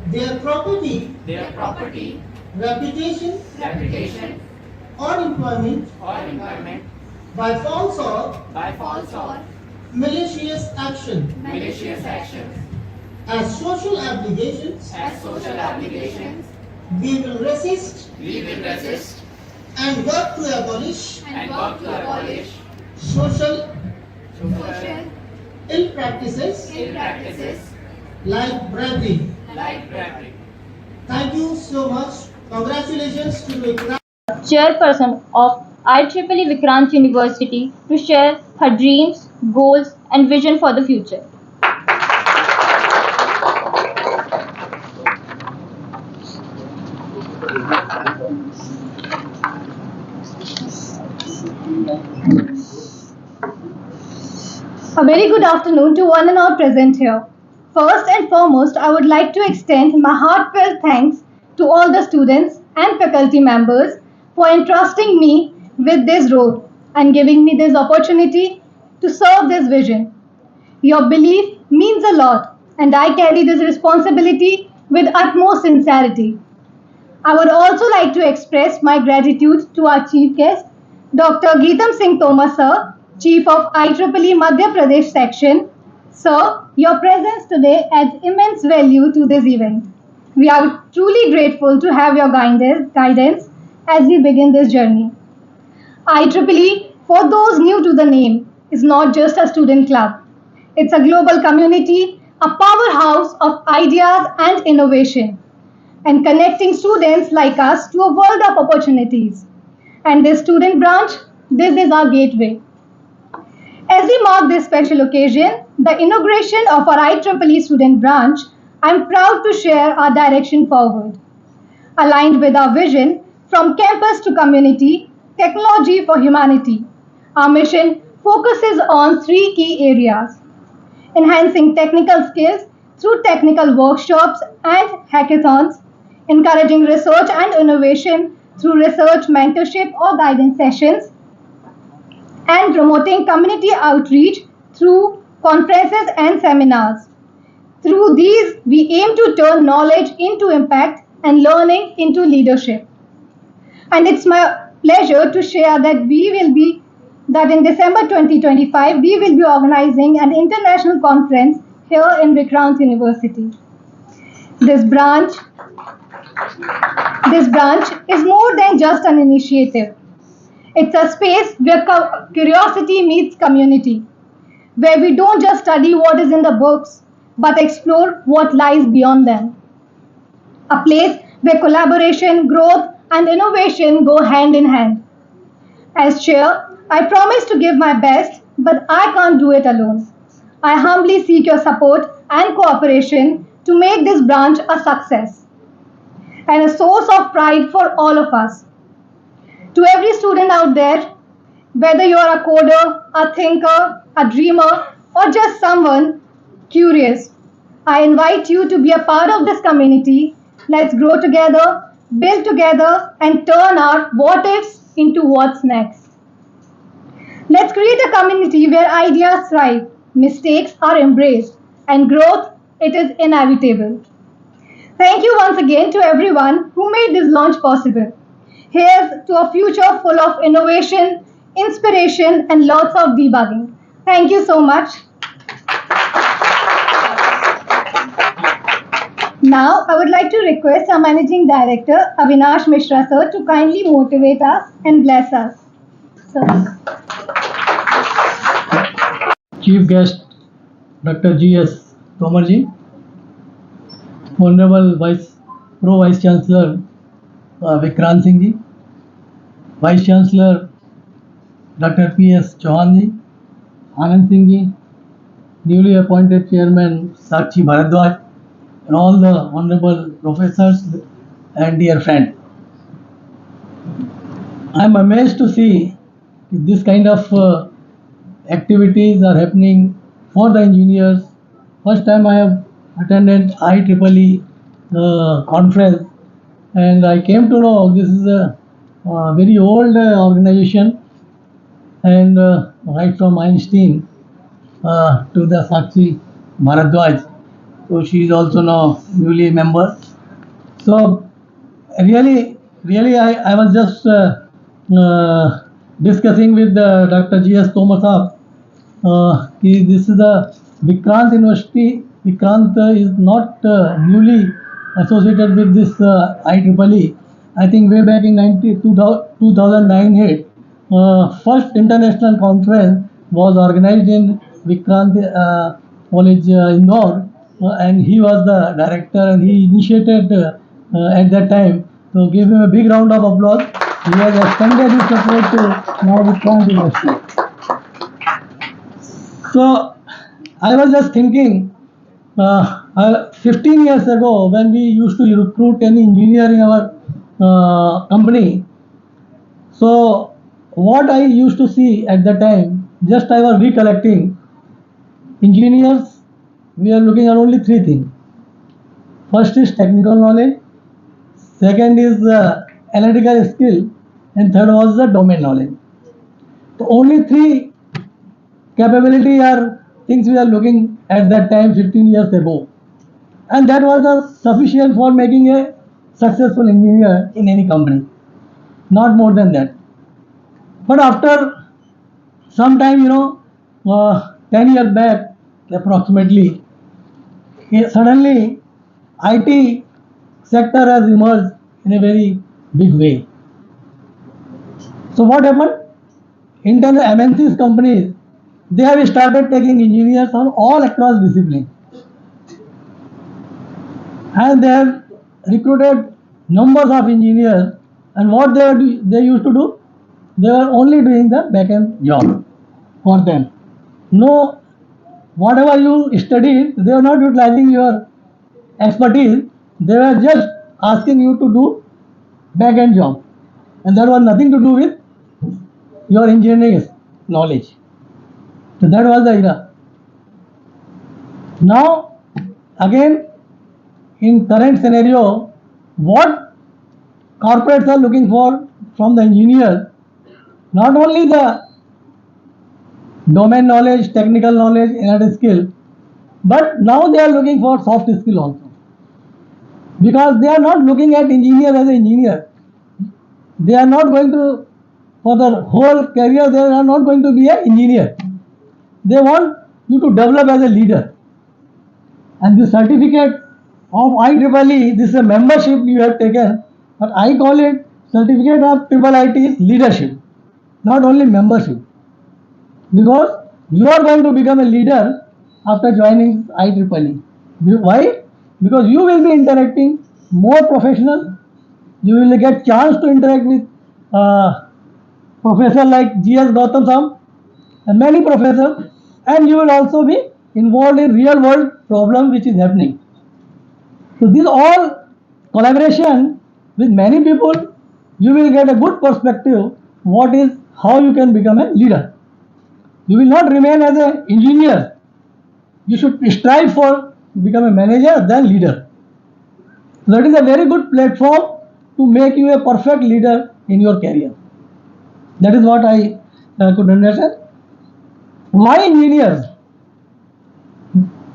their property, reputation, or employment by false or malicious action as social obligations we will resist and work to abolish social ill practices like bribery. Thank you so much. Congratulations to Vikrant. Chairperson of IEEE Vikrant University, to share her dreams, goals, and vision for the future. A very good afternoon to one and all present here. First and foremost, I would like to extend my heartfelt thanks to all the students and faculty members for entrusting me with this role and giving me this opportunity to serve this vision. Your belief means a lot, and I carry this responsibility with utmost sincerity. I would also like to express my gratitude to our chief guest, Dr. Geetam Singh Tomar sir, Chief of IEEE Madhya Pradesh Section. Sir, your presence today adds immense value to this event. We are truly grateful to have your guidance as we begin this journey. IEEE, for those new to the name, is not just a student club. It's a global community, a powerhouse of ideas and innovation, and connecting students like us to a world of opportunities. And this student branch, this is our gateway. As we mark this special occasion, the inauguration of our IEEE Student Branch, I am proud to share our direction forward. Aligned with our vision, from campus to community, technology for humanity, our mission focuses on three key areas: enhancing technical skills through technical workshops and hackathons, encouraging research and innovation through research mentorship or guidance sessions, and promoting community outreach through conferences and seminars. Through these, we aim to turn knowledge into impact and learning into leadership. And it's my pleasure to share that in December 2025, we will be organizing an international conference here in Vikrant University. This branch is more than just an initiative. It's a space where curiosity meets community, where we don't just study what is in the books, but explore what lies beyond them. A place where collaboration, growth, and innovation go hand in hand. As chair, I promise to give my best, but I can't do it alone. I humbly seek your support and cooperation to make this branch a success and a source of pride for all of us. To every student out there, whether you are a coder, a thinker, a dreamer, or just someone curious, I invite you to be a part of this community. Let's grow together, build together, and turn our what ifs into what's next. Let's create a community where ideas thrive, mistakes are embraced, and growth, it is inevitable. Thank you once again to everyone who made this launch possible. Here's to a future full of innovation, inspiration, and lots of debugging. Thank you so much. Now, I would like to request our Managing Director, Avinash Mishra sir, to kindly motivate us and bless us. Sir. Chief guest, Dr. G.S. Tomar ji, Honorable Pro Vice Chancellor Vikrant Singh ji, Vice Chancellor Dr. P.S. Chauhan ji, Anand Singh ji, newly appointed Chairman Sakshi Bharadwaj, and all the honorable professors and dear friends. I am amazed to see this kind of activities are happening for the engineers. First time I have attended IEEE conference, and I came to know this is a very old organization, and right from Einstein to the Sakshi Bharadwaj. So she is also now newly member. So really, I was just discussing with Dr. G.S. Tomar Saab. This is the Vikrant University. Vikrant is not newly associated with this IEEE. I think way back in 2009, first international conference was organized in Vikrant College, Indore, and he was the director and he initiated at that time. So give him a big round of applause. He has extended his support to now Vikrant University. So I was just thinking, 15 years ago, when we used to recruit any engineer in our company, so what I used to see at that time, just I was recollecting, engineers, we are looking at only three things. First is technical knowledge, second is analytical skill, and third was the domain knowledge. So only three capability are things we are looking at that time 15 years ago, and that was sufficient for making a successful engineer in any company, not more than that. But after some time, 10 years back approximately, suddenly IT sector has emerged in a very big way. So what happened? Internal MNCs companies, they have started taking engineers from all across disciplines, and they have recruited numbers of engineers. And what they used to do, they were only doing the back-end job for them. No, whatever you studied, they were not utilizing your expertise. They were just asking you to do back-end job, and that was nothing to do with your engineering knowledge. So that was the era. Now, again, in current scenario, what corporates are looking for from the engineer, not only the domain knowledge, technical knowledge, analytic skill, but now they are looking for soft skill also. Because they are not looking at engineer as an engineer. They are not going to, for the whole career, they are not going to be an engineer. They want you to develop as a leader. And this certificate of IEEE, this is a membership you have taken, but I call it certificate of IIIT leadership, not only membership. Because you are going to become a leader after joining IEEE. Why? Because you will be interacting more professional. You will get chance to interact with professor like G.S. Gautam Sam and many professors, and you will also be involved in real world problem which is happening. So these all collaboration with many people, you will get a good perspective how you can become a leader. You will not remain as an engineer. You should strive for become a manager, then leader. So that is a very good platform to make you a perfect leader in your career. That is what I could understand. Why engineers?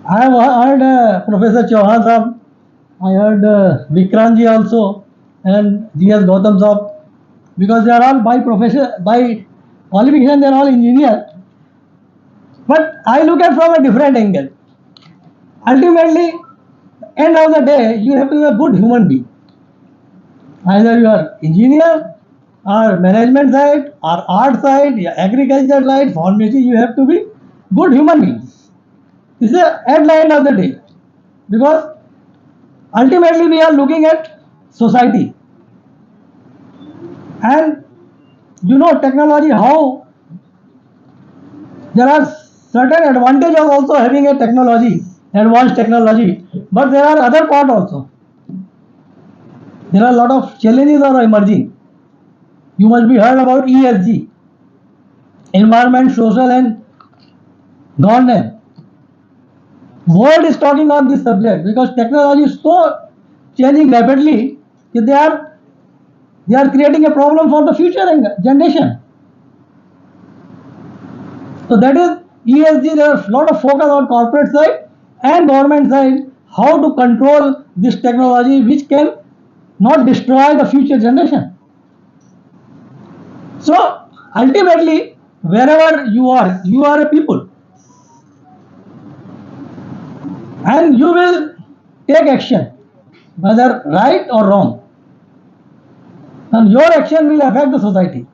I have heard Professor Chauhan Saab, I heard Vikrant ji also, and G.S. Gautam Saab, because they are all by qualification, they are all engineers. But I look at from a different angle. Ultimately, end of the day, you have to be a good human being. Either you are engineer, or management side, or art side, or agriculture side, pharmacy, you have to be good human being. This is at the end of the day. Because ultimately we are looking at society. And technology, how there are certain advantages of also having a technology, advanced technology, but there are other part also. There are a lot of challenges are emerging. You must be heard about ESG, environment, social and governance. World is talking on this subject because technology is so changing rapidly that They are creating a problem for the future generation. So that is ESG. There is a lot of focus on corporate side and government side, how to control this technology which can not destroy the future generation. So ultimately, wherever you are a people, and you will take action, whether right or wrong, and your action will affect the society.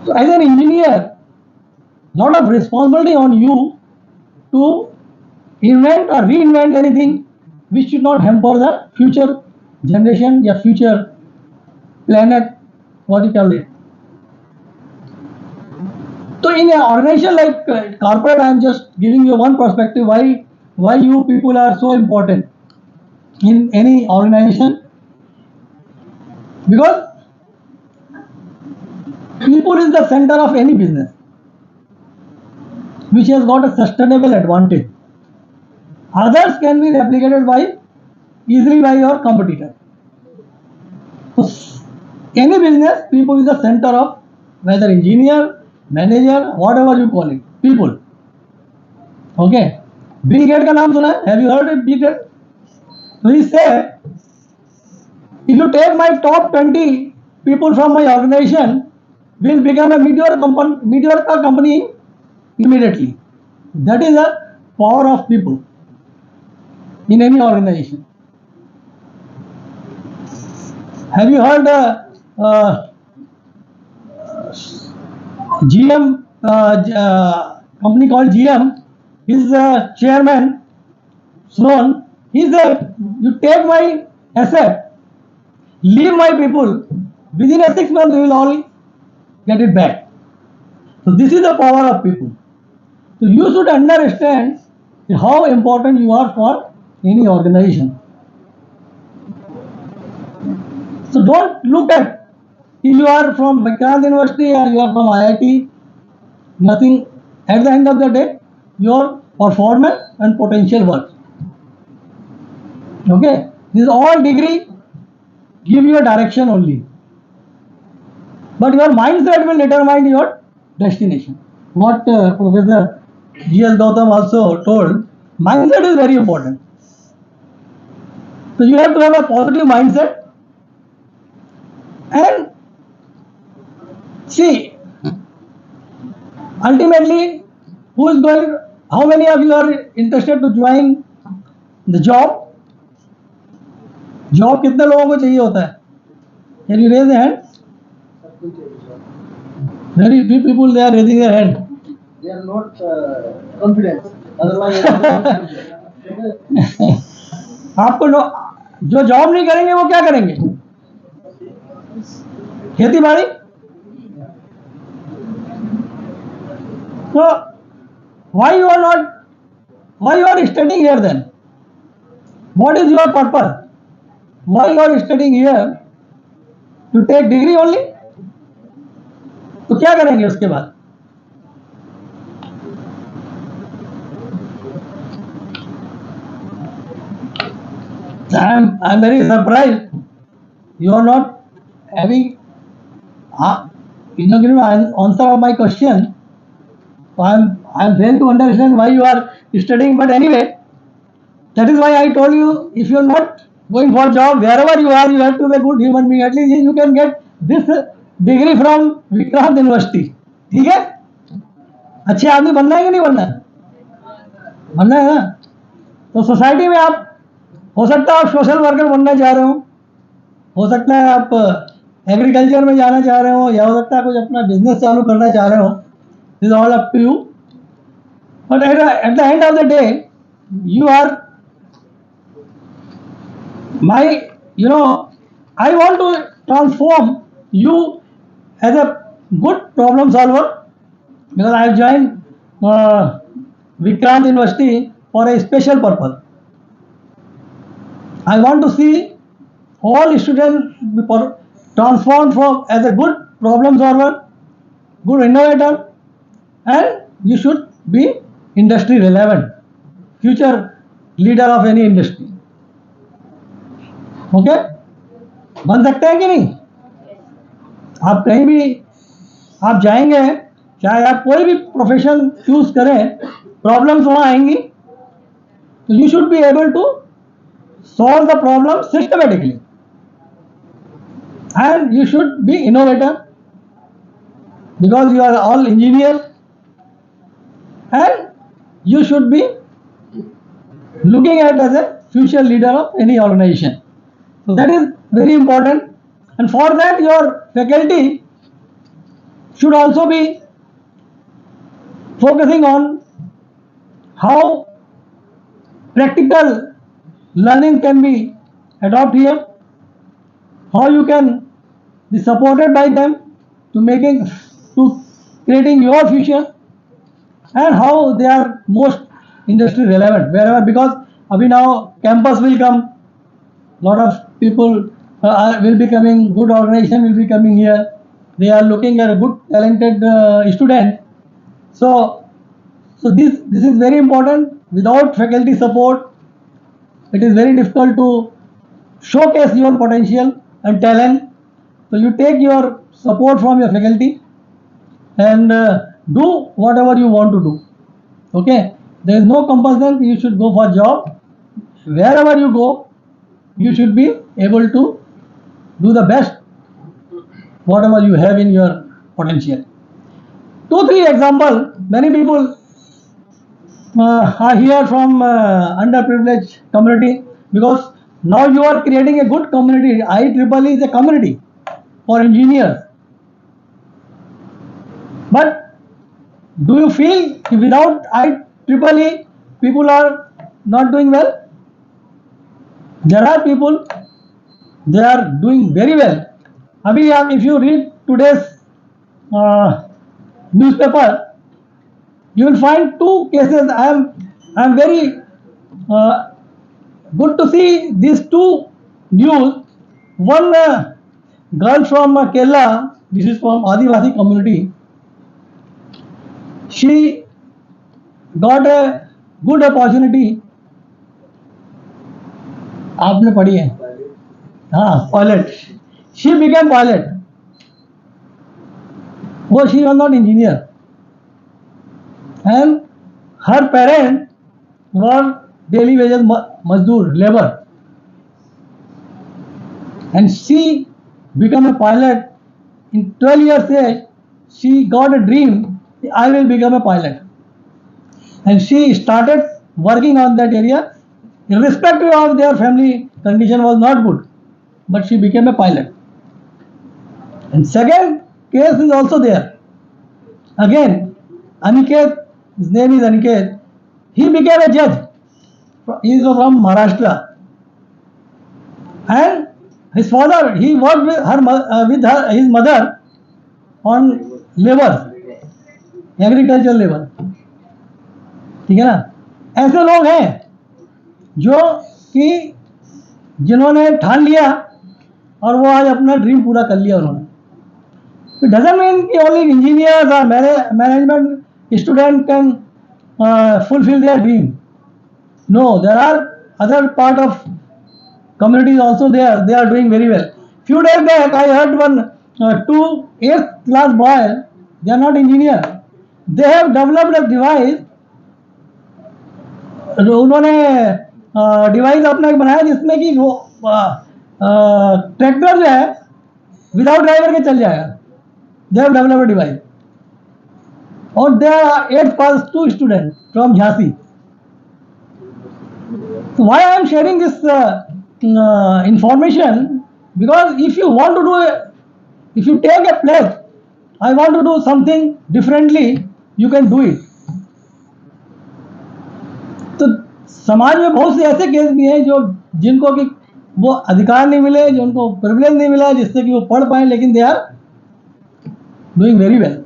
So as an engineer, lot of responsibility on you to invent or reinvent anything which should not hamper the future generation, your future planet, what you call it. So in an organization like corporate, I am just giving you one perspective why you people are so important in any organization, because people is the center of any business which has got a sustainable advantage. Others can be replicated easily by your competitor. So any business, people is the center of, whether engineer, manager, whatever you call it, people. Okay. Bill Gates का नाम सुना है? Have you heard of Bill Gates? So he said, if you take my top 20 people from my organization, will become a mediocre company immediately. That is the power of people in any organization. Have you heard GM company called GM? His chairman Sloan. He said, "You take my asset, leave my people. Within a 6 months, we will all get it back." So this is the power of people. So you should understand how important you are for any organization. So don't look at if you are from Vikrant University or you are from IIT, nothing. At the end of the day, your performance and potential work. Okay, this all degree give you a direction only, but your mindset will determine your destination. What Professor G.S. Gautam also told, mindset is very important. So you have to have a positive mindset and see, ultimately, how many of you are interested to join the job? Job कितने लोगों को चाहिए होता है? Can you raise a hand? Very few people they are raising their hand. They are not confident. Otherwise, आपको जो job नहीं करेंगे वो क्या करेंगे? खेती बाड़ी? So why you are studying here then? What is your purpose? Why you are studying here? To take degree only? तो क्या करेंगे उसके बाद? I'm very surprised. You are not having given an answer of my question. I'm trying to understand why you are studying. But anyway, that is why I told you, if you are not going for job, wherever you are, you have to be a good human being. At least you can get this degree from Vikrant University. ठीक है? अच्छे आदमी बनना है कि नहीं बनना है? बनना है ना? तो सोसाइटी में आप, हो सकता है आप सोशल वर्कर बनना चाह रहे हो सकता है आप एग्रीकल्चर में जाना चाह रहे हो, या हो सकता है कुछ अपना बिजनेस चालू करना चाह रहे हो. This is all up to you. But at the end of the day, you are I want to transform you as a good problem solver, because I have joined Vikrant University for a special purpose. I want to see all students transformed as a good problem solver, good innovator, and you should be industry relevant, future leader of any industry. Okay? बन सकते हैं कि नहीं? आप कहीं भी आप जाएंगे, चाहे आप कोई भी प्रोफेशन चूज करें, प्रॉब्लम्स वहां आएंगी, तो you should be able to solve the problem systematically, and you should be innovator, because you are all engineers, and you should be looking at as a future leader of any organization. So that is very important, and for that your faculty should also be focusing on how practical learning can be adopted here, how you can be supported by them to creating your future, and how they are most industry relevant wherever, because abhi now campus will come, lot of people will be coming, good organization will be coming here, they are looking at a good talented student. So this is very important. Without faculty support, it is very difficult to showcase your potential and talent. So you take your support from your faculty and do whatever you want to do. Okay, there is no compulsion you should go for job. Wherever you go, you should be able to do the best whatever you have in your potential. 2-3 example. Many people are here from underprivileged community, because now you are creating a good community. IEEE is a community for engineers. But do you feel without IEEE people are not doing well? There are people, they are doing very well. Abhi, if you read today's newspaper, you will find 2 cases. I am very good to see these 2 news. One girl from Kerala, this is from Adivasi community. She got a good opportunity. आपने पढ़ी है? हाँ, pilot. She became pilot. Well, she was not engineer, and her parents were daily wages mazdoor, labor, and she became a pilot. In 12 years age, she got a dream, I will become a pilot, and she started working on that area. Irrespective of their family condition was not good, but she became a pilot. And second case is also there. Again, Aniket, his name is Aniket, he became a judge. He is from Maharashtra, and his father, he worked with his mother on labor, agriculture labour. ठीक है ना? ऐसे लोग हैं जो कि जिन्होंने ठान लिया और वो आज अपना ड्रीम पूरा कर लिया उन्होंने. It doesn't mean कि only engineers or management student can fulfill their dream. No, there are other part of communities also there. They are doing very well. Few days back, I heard one 2 8th class boy. They are not engineers. They have developed a device. उन्होंने device अपना एक बनाया जिसमें कि वो tractor जो है without driver के चल जाएगा. They have developed a device. और they are 8th class 2 students from Jhansi. So why I am sharing this information? Because if you want to do if you take a pledge, I want to do something differently, you can do it. तो समाज में बहुत से ऐसे case भी हैं जो जिनको कि वो अधिकार नहीं मिले, जो उनको प्रिविलेज नहीं मिला जिससे कि वो पढ़ पाए, लेकिन they are doing very well.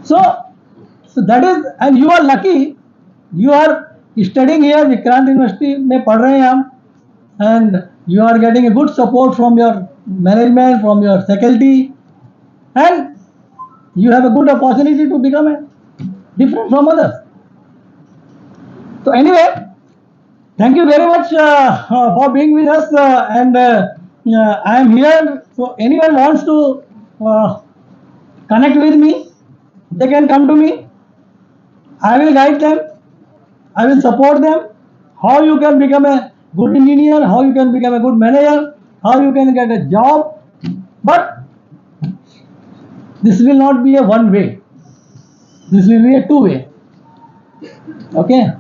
So that is, and you are lucky, you are studying here, Vikrant University में पढ़ रहे हैं हम, and you are getting a good support from your management, from your faculty, and you have a good opportunity to become a different from others. So anyway, thank you very much for being with us, and I am here. So anyone wants to connect with me, they can come to me. I will guide them. I will support them. How you can become a good engineer, how you can become a good manager, how you can get a job. But this will not be a one way. This will be a two way. Okay?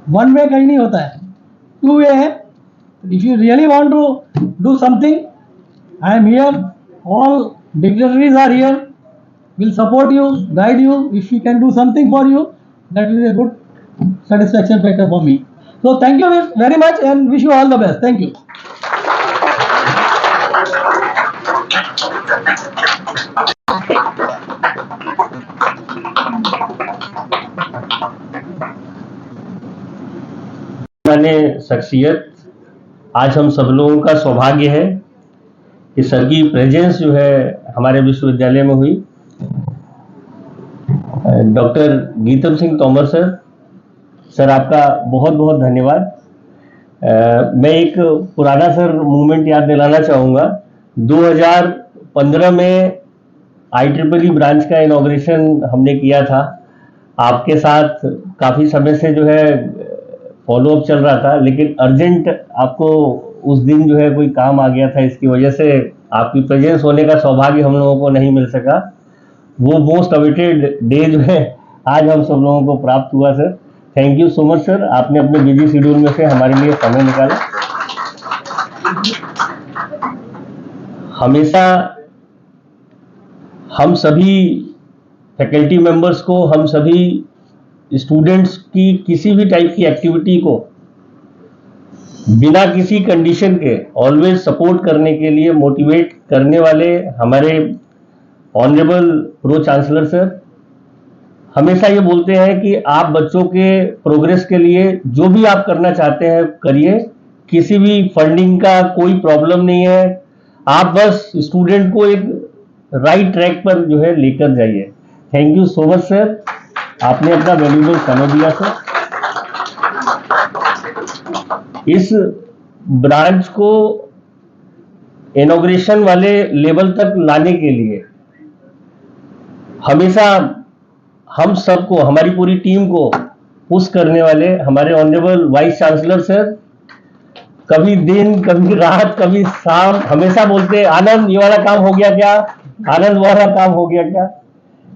One way कहीं नहीं होता है. Two way है. If you really want to do something, I am here. All dignitaries are here. Will support you, guide you. If we can do something for you, that will be a good satisfaction factor for me. So thank you very much and wish you all the best. Thank you. माने शख्सियत, आज हम सब लोगों का सौभाग्य है कि सर की प्रेजेंस जो है हमारे विश्वविद्यालय में हुई। डॉक्टर गीतम सिंह तोमर सर आपका बहुत बहुत धन्यवाद। मैं एक पुराना सर मूवमेंट याद दिलाना चाहूँगा। 2015 में IEEE ब्रांच का इनॉग्रेशन हमने किया था। आपके साथ काफ़ी समय से जो है फॉलोअप चल रहा था, लेकिन अर्जेंट आपको उस दिन जो है कोई काम आ गया था, इसकी वजह से आपकी प्रेजेंस होने का सौभाग्य हम लोगों को नहीं मिल सका। वो मोस्ट अवेटेड डे जो है आज हम सब लोगों को प्राप्त हुआ sir. Thank you so much sir, आपने अपने बिजी शेड्यूल में से हमारे लिए समय निकाला। हमेशा हम सभी फैकल्टी मेंबर्स को, हम सभी स्टूडेंट्स की किसी भी टाइप की एक्टिविटी को बिना किसी कंडीशन के ऑलवेज सपोर्ट करने के लिए मोटिवेट करने वाले हमारे ऑनरेबल प्रो चांसलर सर हमेशा ये बोलते हैं कि आप बच्चों के प्रोग्रेस के लिए जो भी आप करना चाहते हैं करिए, किसी भी फंडिंग का कोई प्रॉब्लम नहीं है, आप बस स्टूडेंट को एक राइट ट्रैक पर जो है लेकर जाइए। Thank you so much sir, आपने अपना वैल्यूबल समय दिया सर। इस ब्रांच को इनॉग्रेशन वाले लेवल तक लाने के लिए हमेशा हम सबको, हमारी पूरी टीम को पुश करने वाले हमारे ऑनरेबल वाइस चांसलर सर, कभी दिन कभी रात कभी शाम हमेशा बोलते हैं आनंद ये वाला काम हो गया क्या, आनंद वाला काम हो गया क्या।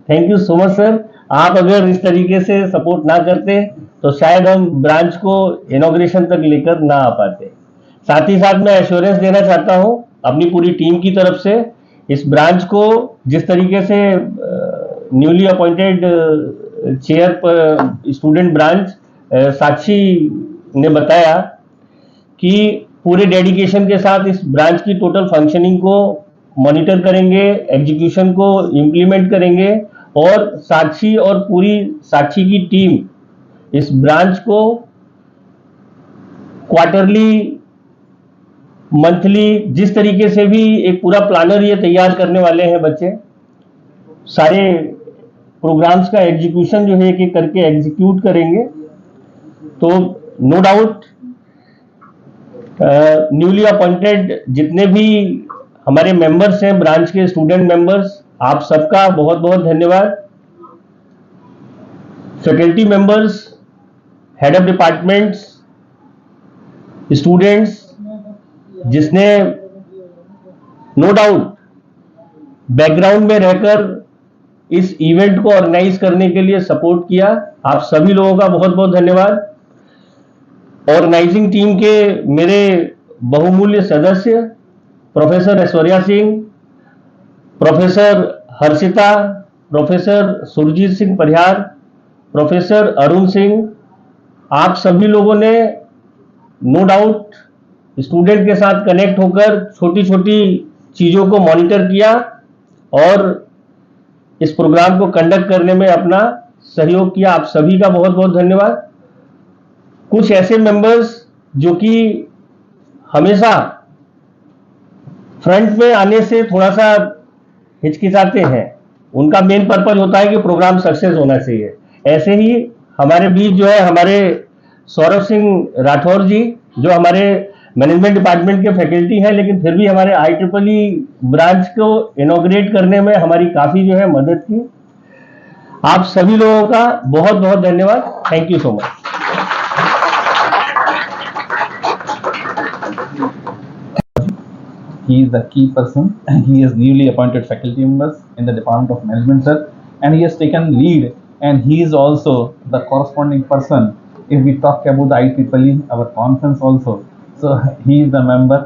Thank you so much sir, आप अगर इस तरीके से सपोर्ट ना करते तो शायद हम ब्रांच को इनॉग्रेशन तक लेकर ना आ पाते। साथ ही साथ मैं एश्योरेंस देना चाहता हूं अपनी पूरी टीम की तरफ से, इस ब्रांच को जिस तरीके से न्यूली अपॉइंटेड चेयर पर स्टूडेंट ब्रांच साक्षी ने बताया कि पूरे डेडिकेशन के साथ इस ब्रांच की टोटल फंक्शनिंग को मॉनिटर करेंगे, एग्जीक्यूशन को इम्प्लीमेंट करेंगे और साक्षी और पूरी साक्षी की टीम इस ब्रांच को क्वार्टरली, मंथली, जिस तरीके से भी एक पूरा प्लानर ये तैयार करने वाले हैं बच्चे, सारे प्रोग्राम्स का एग्जीक्यूशन जो है एक एक करके एग्जीक्यूट करेंगे। तो नो डाउट न्यूली अपॉइंटेड जितने भी हमारे मेंबर्स हैं ब्रांच के स्टूडेंट मेंबर्स, आप सबका बहुत बहुत धन्यवाद। Faculty members, head of departments, students, जिसने नो डाउट बैकग्राउंड में रहकर इस इवेंट को ऑर्गेनाइज करने के लिए सपोर्ट किया, आप सभी लोगों का बहुत बहुत धन्यवाद। ऑर्गेनाइजिंग टीम के मेरे बहुमूल्य सदस्य professor Aishwarya Singh, professor Harshita, professor Surjit Singh Parihar, professor Arun Singh, आप सभी लोगों ने नो डाउट स्टूडेंट के साथ कनेक्ट होकर छोटी छोटी चीज़ों को मॉनिटर किया और इस प्रोग्राम को कंडक्ट करने में अपना सहयोग किया। आप सभी का बहुत बहुत धन्यवाद। कुछ ऐसे मेंबर्स जो कि हमेशा फ्रंट में आने से थोड़ा सा हिचकिचाते हैं, उनका मेन पर्पज होता है कि प्रोग्राम सक्सेस होना चाहिए। ऐसे ही हमारे बीच जो है हमारे सौरभ सिंह राठौर जी, जो हमारे मैनेजमेंट डिपार्टमेंट के फैकल्टी हैं, लेकिन फिर भी हमारे IEEE ब्रांच को इनॉग्रेट करने में हमारी काफी जो है मदद की। आप सभी लोगों का बहुत बहुत धन्यवाद। Thank you so much. He is the key person. He is newly appointed faculty members in the Department of Management, sir, and he has taken lead. And he is also the corresponding person if we talk about the IEEE, our conference also. So he is the member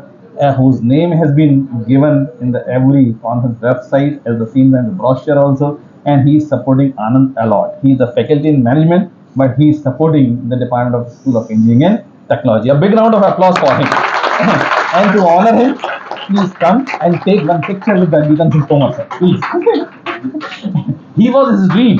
whose name has been given in the every conference website as the seen in the brochure also. And he is supporting Anand a lot. He is the faculty in management, but he is supporting the Department of School of Engineering and Technology. A big round of applause for him. And to honor him, please come and take one picture with the Vikrant Tomar, sir. Please. He was his dream.